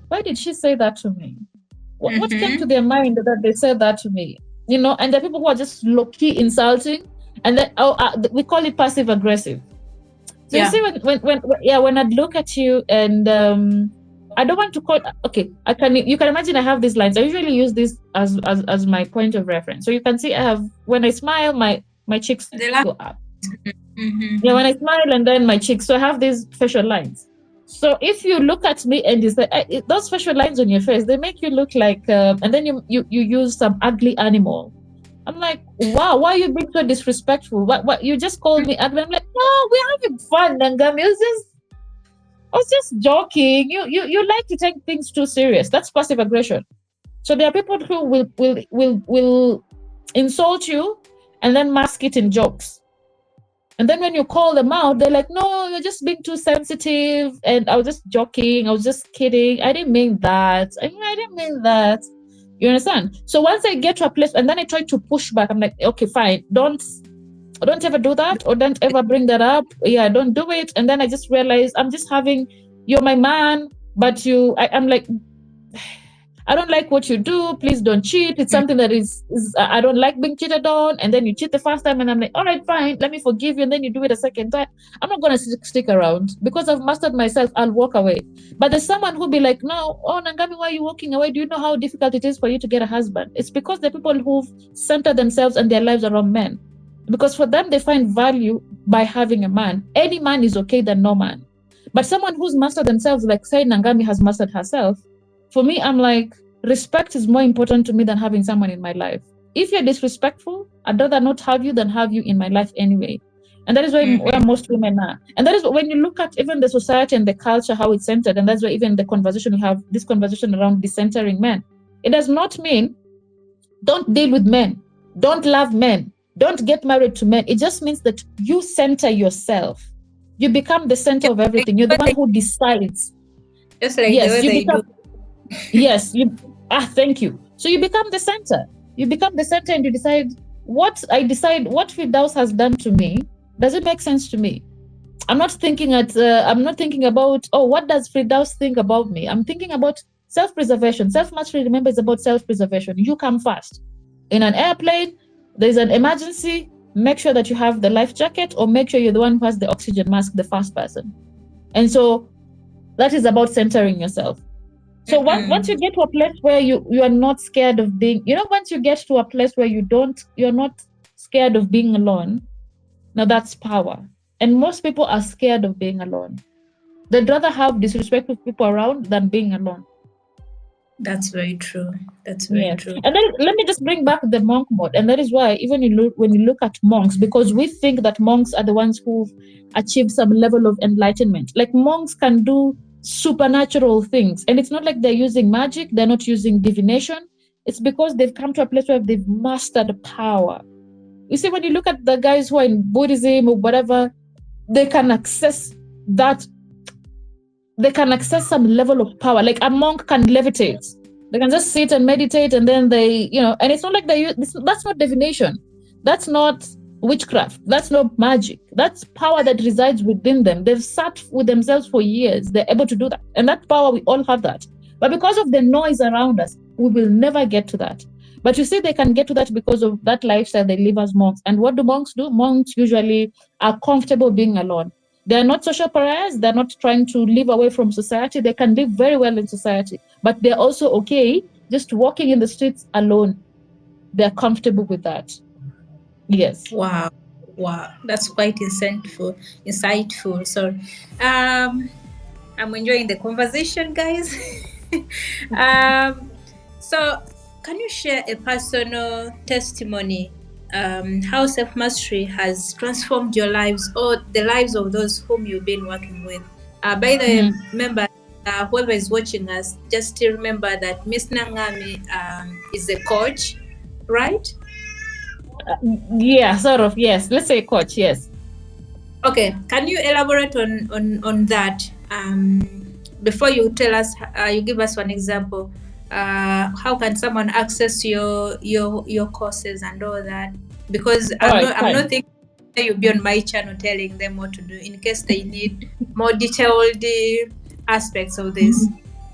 why did she say that to me? What came to their mind that they said that to me? You know, and the people who are just low-key insulting, and then we call it passive aggressive. So you see, when I look at you and I don't want to call. Okay, you can imagine I have these lines. I usually use this as my point of reference. So you can see I have, when I smile, my cheeks go up. Yeah, when I smile and then my cheeks. So I have these facial lines. So if you look at me and you say those facial lines on your face, they make you look like, and then you use some ugly animal. I'm like, wow, why are you being so disrespectful? What you just called me ugly? I'm like, no, we're having fun, Nangami. I was just joking. You like to take things too serious. That's passive aggression. So there are people who will insult you and then mask it in jokes. And then when you call them out, they're like, no, you're just being too sensitive. And I was just joking. I was just kidding. I didn't mean that. I didn't mean that. You understand? So once I get to a place and then I try to push back, I'm like, okay, fine. Don't ever do that, or don't ever bring that up. Yeah, don't do it. And then I just realize you're my man, but I'm like, I don't like what you do. Please don't cheat. It's something that is I don't like being cheated on. And then you cheat the first time and I'm like, all right, fine, let me forgive you. And then you do it a second time. I'm not going to stick around because I've mastered myself. I'll walk away. But there's someone who'll be like, no, oh, Nangami, why are you walking away? Do you know how difficult it is for you to get a husband? It's because the people who've centered themselves and their lives around men. Because for them, they find value by having a man. Any man is okay than no man. But someone who's mastered themselves, like say Nangami has mastered herself, for me, I'm like, respect is more important to me than having someone in my life. If you're disrespectful, I'd rather not have you than have you in my life anyway. And that is where most women are. And that is when you look at even the society and the culture, how it's centered, and that's why even the conversation we have, this conversation around decentering men, it does not mean don't deal with men, don't love men, don't get married to men. It just means that you center yourself. You become the center of everything. You're the one who decides. Just like the way they do. Yes, thank you. So you become the center. You become the center and you decide what Firdaus has done to me. Does it make sense to me? I'm not thinking about, oh, what does Firdaus think about me? I'm thinking about self-preservation. Self-mastery, remember, is about self-preservation. You come first. In an airplane, there's an emergency, make sure that you have the life jacket, or make sure you're the one who has the oxygen mask, the first person. And so that is about centering yourself. So once you get to a place where you are not scared of being, once you get to a place where you're not scared of being alone, now that's power. And most people are scared of being alone. They'd rather have disrespectful people around than being alone. That's very true. That's very true. And then let me just bring back the monk mode. And that is why even when you look at monks, because we think that monks are the ones who've achieved some level of enlightenment. Like monks can do supernatural things. And it's not like they're using magic. They're not using divination. It's because they've come to a place where they've mastered power. You see, when you look at the guys who are in Buddhism or whatever, they can access that. They can access some level of power. Like a monk can levitate. They can just sit and meditate, and then they, and it's not like that's not divination. That's not witchcraft. That's not magic. That's power that resides within them. They've sat with themselves for years. They're able to do that. And that power, we all have that. But because of the noise around us, we will never get to that. But you see, they can get to that because of that lifestyle they live as monks. And what do monks do? Monks usually are comfortable being alone. They're not social pariahs. They're not trying to live away from society. They can live very well in society, but they're also okay just walking in the streets alone. They're comfortable with that. Yes. Wow. That's quite insightful. So, I'm enjoying the conversation, guys. So, can you share a personal testimony? How self-mastery has transformed your lives or the lives of those whom you've been working with. By the way, remember, whoever is watching us, just to remember that Miss Nangami is a coach, right? Yeah, sort of, yes. Let's say coach, yes. Okay, can you elaborate on that? Before you tell us, you give us one example. How can someone access your courses and all that? Because I'm not thinking you'll be on my channel telling them what to do in case they need more detailed aspects of this.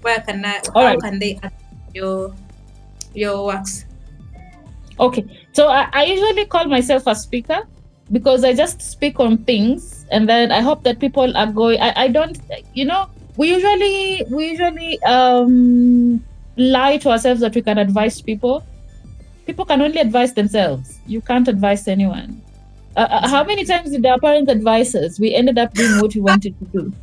How right. can they add your works? Okay, so I usually call myself a speaker because I just speak on things, and then I hope that people are going. I don't, we usually lie to ourselves that we can advise people. People can only advise themselves. You can't advise anyone. How many times did our parents advise us? We ended up doing what we wanted to do.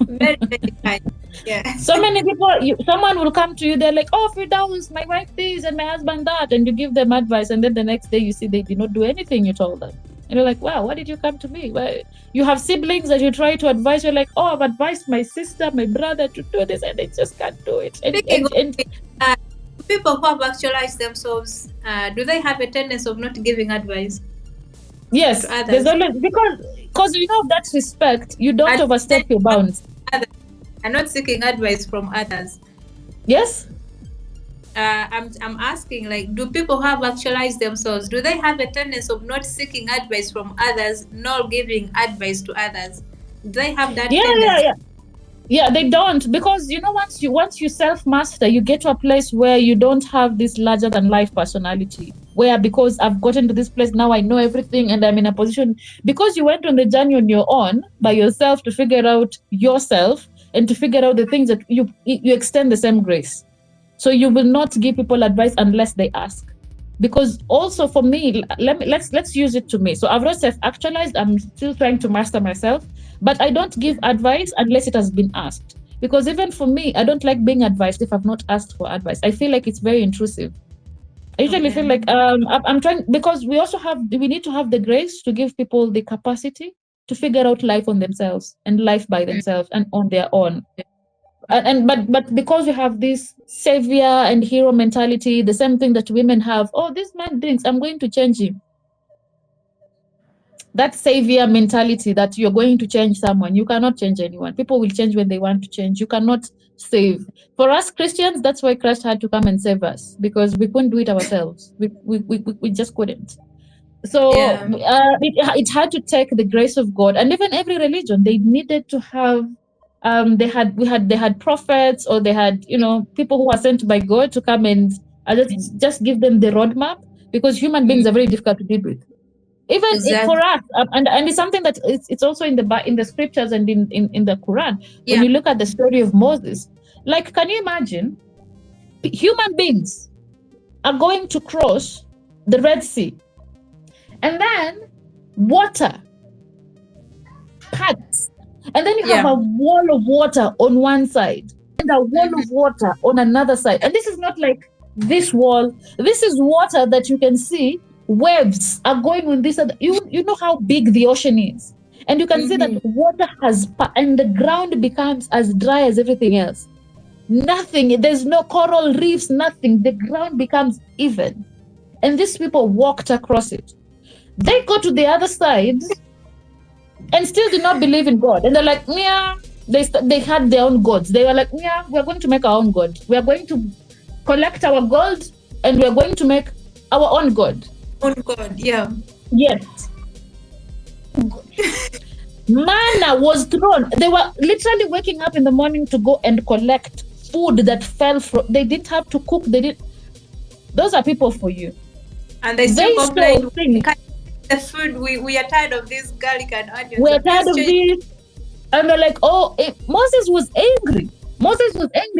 Very, very kind. Yeah. So many people, someone will come to you, they're like, oh, Firdaus, my wife this and my husband that, and you give them advice, and then the next day you see they did not do anything you told them. And you're like, wow, why did you come to me? Well, you have siblings that you try to advise, you're like, oh, I've advised my sister, my brother to do this, and they just can't do it. And people who have actualized themselves, do they have a tendency of not giving advice? Yes, there's always, because that respect, you don't overstep your bounds. I'm not seeking advice from others. Yes. I'm asking, like, do people who have actualized themselves, do they have a tendency of not seeking advice from others, nor giving advice to others? Do they have that tendency? Yeah, they don't, because once you self-master, you get to a place where you don't have this larger than life personality, where because I've gotten to this place now, I know everything and I'm in a position, because you went on the journey on your own by yourself to figure out yourself and to figure out the things that you extend the same grace. So you will not give people advice unless they ask. Because also for me, let's use it to me. So I've not self-actualized, I'm still trying to master myself, but I don't give advice unless it has been asked. Because even for me, I don't like being advised if I've not asked for advice. I feel like it's very intrusive. I usually feel like I'm trying, because we need to have the grace to give people the capacity to figure out life on themselves and life by themselves and on their own. But because we have this savior and hero mentality, the same thing that women have, oh, this man drinks, I'm going to change him. That savior mentality that you're going to change someone, you cannot change anyone. People will change when they want to change. You cannot save. For us Christians, that's why Christ had to come and save us, because we couldn't do it ourselves. We just couldn't. So it had to take the grace of God, and even every religion, they needed to have they had prophets, or they had people who were sent by God to come and just give them the roadmap, because human beings are very difficult to deal with. Even for us, and it's something that it's also in the scriptures and in the Quran. When you look at the story of Moses, like, can you imagine human beings are going to cross the Red Sea, and then water parts, and then you have a wall of water on one side and a wall of water on another side. And this is not like this wall. This is water that you can see waves are going on this. You know how big the ocean is. And you can see that water and the ground becomes as dry as everything else. Nothing, there's no coral reefs, nothing. The ground becomes even. And these people walked across it. They go to the other side and still did not believe in God. And they're like, yeah, they had their own gods. They were like, yeah, we're going to make our own God. We are going to collect our gold and we're going to make our own God. Own God, yeah. Yes. Manna was thrown. They were literally waking up in the morning to go and collect food that fell from. They didn't have to cook. Those are people for you. And they still complain. The food, we are tired of this garlic and onions. We're tired of this. And they're like, Moses was angry.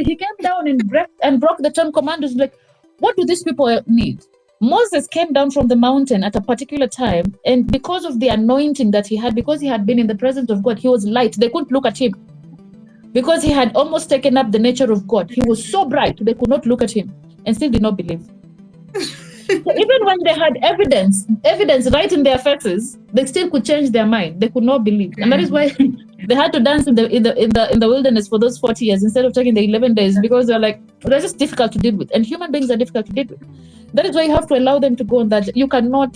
He came down and broke the 10 Commandments. Like, what do these people need? Moses came down from the mountain at a particular time, and because of the anointing that he had, because he had been in the presence of God, he was light. They couldn't look at him because he had almost taken up the nature of God. He was so bright, they could not look at him and still did not believe. So even when they had evidence right in their faces, they still could change their mind. They could not believe, and that is why they had to dance in the wilderness for those 40 years instead of taking the 11 days, because they're just difficult to deal with, and human beings are difficult to deal with. That is why you have to allow them to go on that. You are not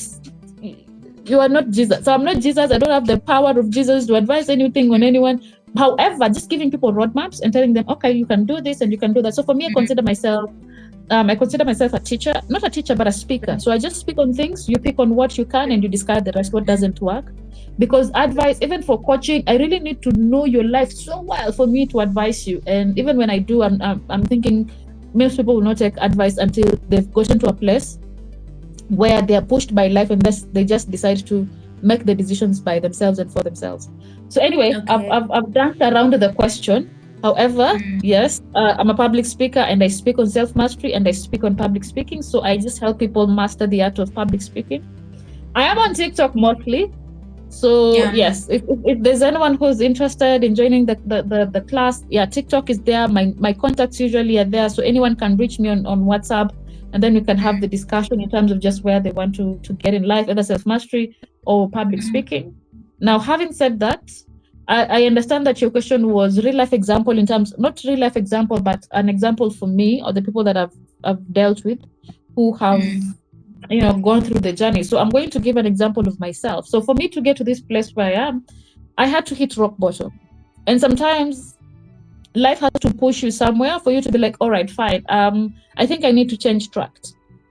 Jesus. So I'm not Jesus. I don't have the power of Jesus to advise anything on anyone. However, just giving people roadmaps and telling them, okay, you can do this and you can do that. So for me, I consider myself I consider myself a teacher, not a teacher, but a speaker. So I just speak on things. You pick on what you can and you discard the rest, what doesn't work. Because advice, even for coaching, I really need to know your life so well for me to advise you. And even when I do, I'm thinking most people will not take advice until they've gotten to a place where they are pushed by life and they just decide to make the decisions by themselves and for themselves. So anyway, Okay. I've danced around the question. However, yes, I'm a public speaker and I speak on self-mastery and I speak on public speaking. So I just help people master the art of public speaking. I am on TikTok mostly. So Yeah. yes, if there's anyone who's interested in joining the class, yeah, TikTok is there. My contacts usually are there. So anyone can reach me on WhatsApp, and then we can have the discussion in terms of just where they want to get in life, either self-mastery or public speaking. Now, having said that, I understand that your question was real life example in terms, not real life example, but an example for me or the people that I've dealt with who have gone through the journey. So I'm going to give an example of myself. So for me to get to this place where I am, I had to hit rock bottom. And sometimes life has to push you somewhere for you to be like, all right, fine. I think I need to change track.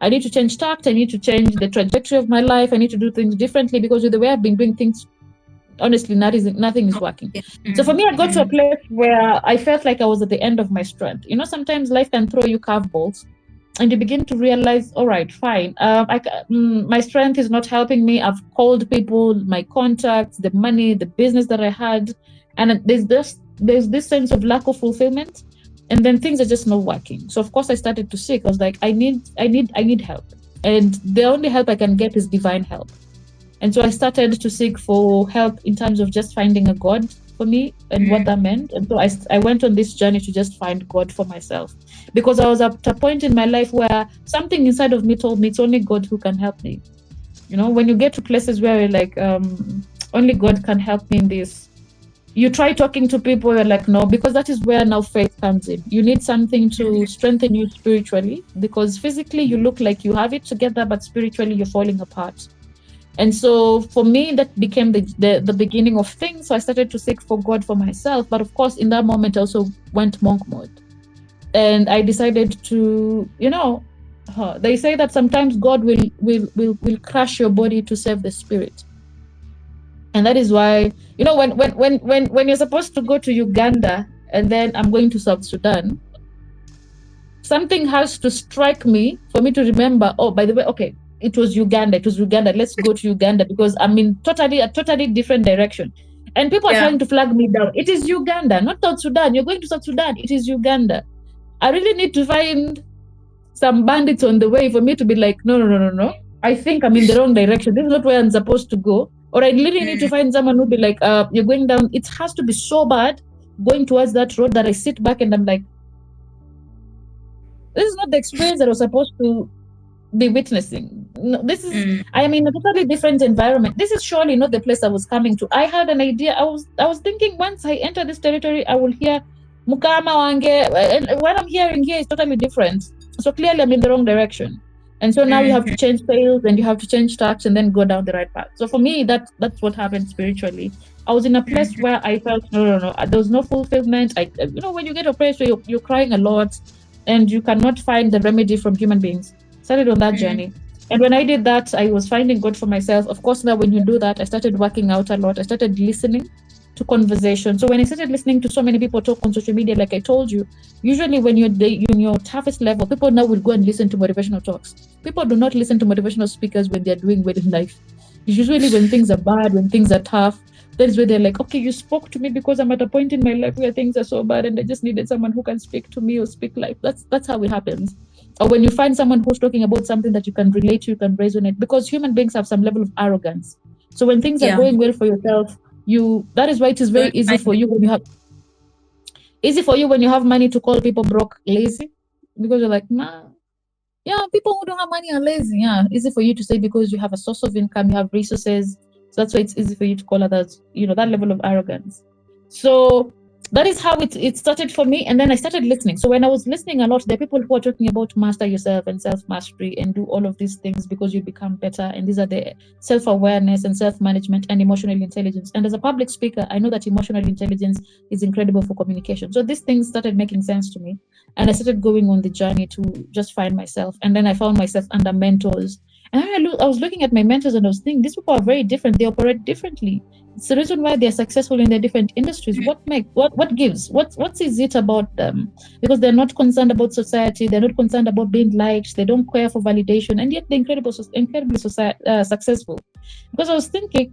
I need to change tact. I need to change the trajectory of my life. I need to do things differently because with the way I've been doing things, honestly, nothing is working. So for me, I got to a place where I felt like I was at the end of my strength. Sometimes life can throw you curveballs and you begin to realize, all right, fine. My strength is not helping me. I've called people, my contacts, the money, the business that I had, and there's this sense of lack of fulfillment, and then things are just not working. So of course I started to seek. I was like, I need help, and the only help I can get is divine help. And so I started to seek for help in terms of just finding a God for me and what that meant. And so I went on this journey to just find God for myself, because I was at a point in my life where something inside of me told me it's only God who can help me. When you get to places where you're like, only God can help me in this, you try talking to people, you're like, no, because that is where now faith comes in. You need something to strengthen you spiritually, because physically you look like you have it together, but spiritually you're falling apart. And so for me, that became the beginning of things. So I started to seek for God for myself. But of course, in that moment, I also went monk mode. And I decided to, they say that sometimes God will crush your body to save the spirit. And that is why, when you're supposed to go to Uganda and then I'm going to South Sudan, something has to strike me for me to remember, oh, by the way, okay, it was Uganda. Let's go to Uganda, because I'm in a totally different direction. And people are trying to flag me down. It is Uganda, not South Sudan. You're going to South Sudan. It is Uganda. I really need to find some bandits on the way for me to be like, no. I think I'm in the wrong direction. This is not where I'm supposed to go. Or I really need to find someone who'll be like, you're going down. It has to be so bad going towards that road that I sit back and I'm like, this is not the experience that I was supposed to be witnessing. No, this is I am in a totally different environment. This is surely not the place I was coming to. I had an idea. I was thinking once I enter this territory, I will hear Mukama Wange, and what I'm hearing here is totally different. So clearly I'm in the wrong direction. And so now you have to change sails and you have to change tracks and then go down the right path. So for me, that's what happened spiritually. I was in a place where I felt no. There was no fulfillment. When you get a place where you're crying a lot and you cannot find the remedy from human beings. Started on that journey. And when I did that, I was finding God for myself. Of course, now when you do that, I started working out a lot. I started listening to conversation. So when I started listening to so many people talk on social media, like I told you, usually when you're in your toughest level, people now will go and listen to motivational talks. People do not listen to motivational speakers when they're doing well in life. It's usually when things are bad, when things are tough, that is where they're like, okay, you spoke to me because I'm at a point in my life where things are so bad and I just needed someone who can speak to me or speak life. That's how it happens. Or when you find someone who's talking about something that you can relate to, you can resonate, because human beings have some level of arrogance. So when things are going well for yourself, that is why it is very easy for you when you have money to call people broke, lazy, because you're like, nah. Yeah, people who don't have money are lazy. Yeah, easy for you to say because you have a source of income, you have resources. So that's why it's easy for you to call others, that level of arrogance. So that is how it started for me. And then I started listening. So when I was listening a lot, there are people who are talking about master yourself and self-mastery and do all of these things because you become better. And these are the self-awareness and self-management and emotional intelligence. And as a public speaker, I know that emotional intelligence is incredible for communication. So these things started making sense to me. And I started going on the journey to just find myself. And then I found myself under mentors. And I was looking at my mentors and I was thinking, these people are very different. They operate differently. It's the reason why they're successful in their different industries. What gives? What is it about them? Because they're not concerned about society. They're not concerned about being liked. They don't care for validation, and yet they're incredibly successful. Because I was thinking,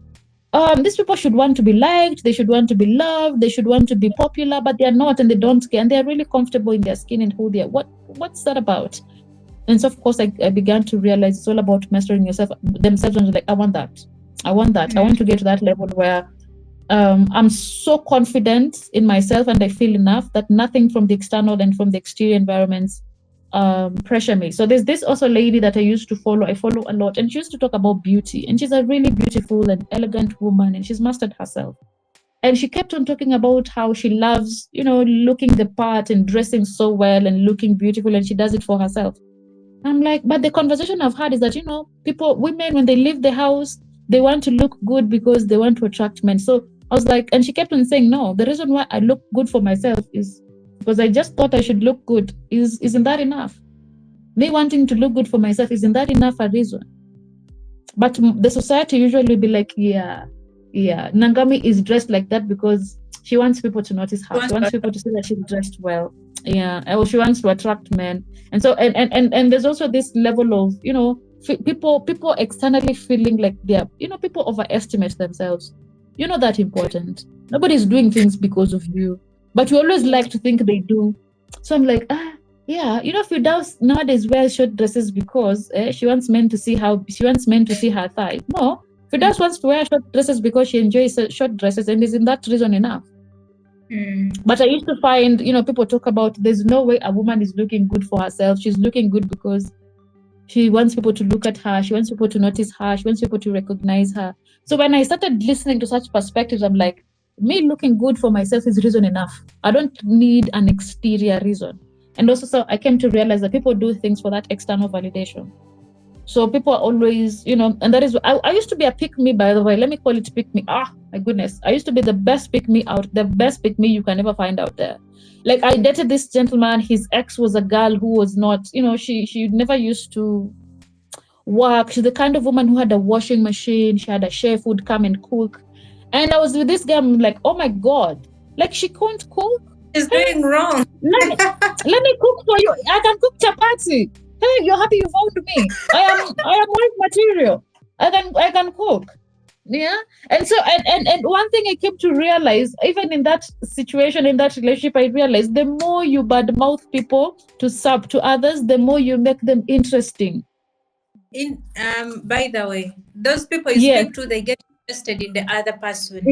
these people should want to be liked. They should want to be loved. They should want to be popular, but they are not, and they don't care, and they're really comfortable in their skin and who they are. What's that about? And so, of course, I began to realize it's all about mastering themselves, and like, I want that. I want to get to that level where I'm so confident in myself and I feel enough that nothing from the external and from the exterior environments pressure me. So there's this also lady that I used to follow. I follow a lot, and she used to talk about beauty. And she's a really beautiful and elegant woman, and she's mastered herself. And she kept on talking about how she loves, looking the part and dressing so well and looking beautiful, and she does it for herself. I'm like, but the conversation I've had is that, women, when they leave the house, they want to look good because they want to attract men. So I was like, and she kept on saying, no, the reason why I look good for myself is because I just thought I should look good. Isn't that enough? Me wanting to look good for myself, isn't that enough a reason? But the society usually be like, yeah, Nangami is dressed like that because she wants people to notice her. She wants people to see that she's dressed well. Yeah, or she wants to attract men. And so, and there's also this level of, people externally feeling like they're, people overestimate themselves. You're not that important. Nobody's doing things because of you, but you always like to think they do. So I'm like, yeah, Firdaus nowadays wears short dresses because she wants men to see her thigh. No, Firdaus wants to wear short dresses because she enjoys short dresses, and isn't that reason enough? But I used to find, people talk about there's no way a woman is looking good for herself. She's looking good because she wants people to look at her. She wants people to notice her. She wants people to recognize her. So when I started listening to such perspectives, I'm like, me looking good for myself is reason enough. I don't need an exterior reason. And also, so I came to realize that people do things for that external validation. So people are always, and that is, I used to be a pick-me, by the way. Let me call it pick-me. My goodness. I used to be the best pick-me the best pick-me you can ever find out there. Like, I dated this gentleman. His ex was a girl who was not, she never used to work. She's the kind of woman who had a washing machine. She had a chef who would come and cook. And I was with this guy, I'm like, oh my God. Like, she can't cook. She's doing wrong. Let me cook for you. I can cook chapati. Hey, you're happy you found me. I am white material. I can cook. Yeah. And so and one thing I came to realize, even in that situation, in that relationship, I realized the more you badmouth people to others, the more you make them interesting. By the way, those people you speak to, they get interested in the other person.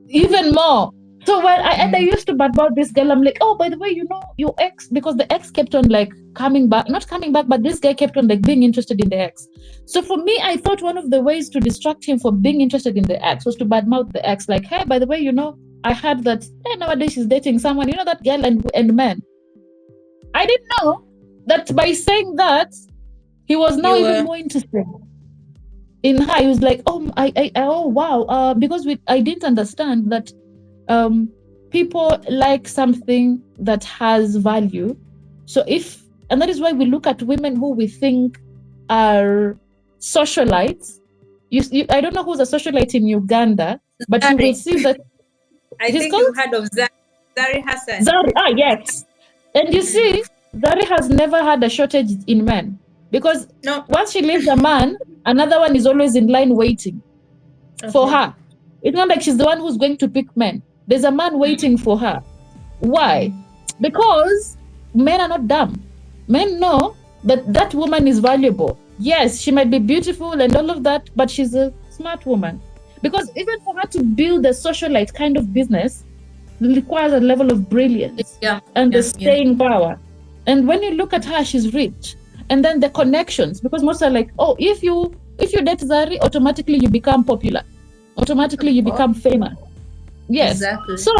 Even more. So when I used to badmouth this girl, I'm like, oh, by the way, your ex, because the ex kept on like not coming back, but this guy kept on like being interested in the ex. So for me, I thought one of the ways to distract him from being interested in the ex was to badmouth the ex. Like, hey, by the way, I heard that nowadays she's dating someone, that girl and men. I didn't know that by saying that, he was now even more interested in her. He was like, oh, wow. Because I didn't understand that people like something that has value. So and that is why we look at women who we think are socialites. I don't know who's a socialite in Uganda, but you will see that. I think you heard of Zari Hassan. Yes. And you see, Zari has never had a shortage in men. Because once she leaves a man, another one is always in line waiting for her. It's not like she's the one who's going to pick men. There's a man waiting for her. Why? Because men are not dumb. Men know that woman is valuable. Yes, she might be beautiful and all of that, but she's a smart woman. Because even for her to build a socialite kind of business requires a level of brilliance and the staying power. And when you look at her, she's rich. And then the connections, because most are like, oh, if you date Zari, automatically you become popular. Automatically you become famous. Yes. Exactly. So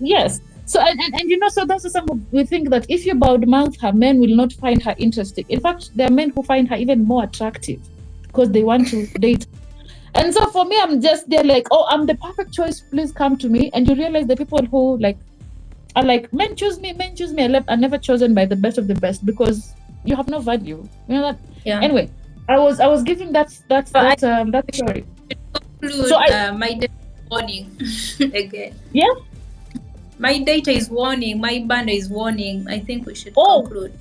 yes. So and you know, so that's some we think that if you badmouth her, men will not find her interesting. In fact, there are men who find her even more attractive because they want to date. And so for me, I'm just there like, oh, I'm the perfect choice. Please come to me. And you realize the people who like are like, men choose me, men choose me. I never chosen by the best of the best because you have no value. You know that. Yeah. Anyway, I was giving that story. Conclude So I my data is warning again. yeah. My data is warning. My banner is warning. I think we should Oh, conclude.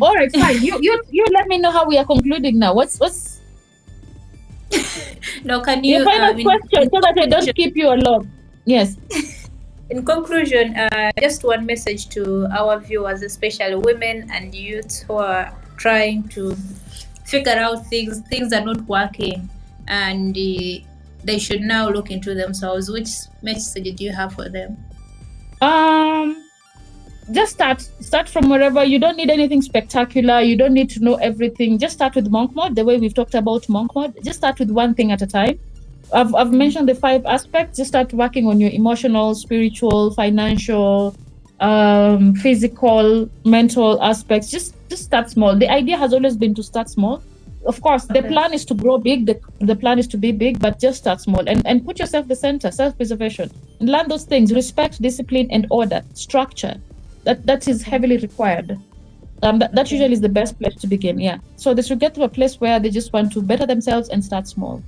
all right, fine. You let me know how we are concluding now. What's Now, can your you final question so that I don't conclusion, keep you alone? Yes. in conclusion, just one message to our viewers, especially women and youths who are trying to figure out things are not working, and they should now look into themselves. Which message do you have for them? Just start from wherever. You don't need anything spectacular. You don't need to know everything. Just start with monk mode, the way we've talked about monk mode. Just start with one thing at a time. I've mentioned the 5 aspects. Just start working on your emotional, spiritual, financial, physical, mental aspects. Just start small. The idea has always been to start small. Of course, the Okay. plan is to grow big. The plan is to be big, but just start small and put yourself the center, self-preservation. And learn those things: respect, discipline, and order, structure. That is heavily required. That usually is the best place to begin. Yeah. So they should get to a place where they just want to better themselves and start small.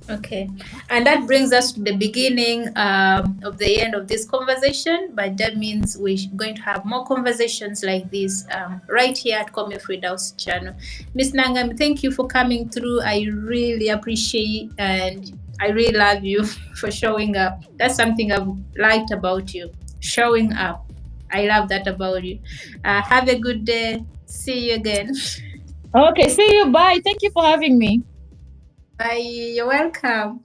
Okay, and that brings us to the beginning of the end of this conversation. But that means we're going to have more conversations like this right here at Come Free House channel. Miss Nangami, thank you for coming through. I really appreciate and I really love you for showing up. That's something I've liked about you, showing up. I love that about you. Have a good day. See you again. Okay. See you. Bye. Thank you for having me. Bye. You're welcome.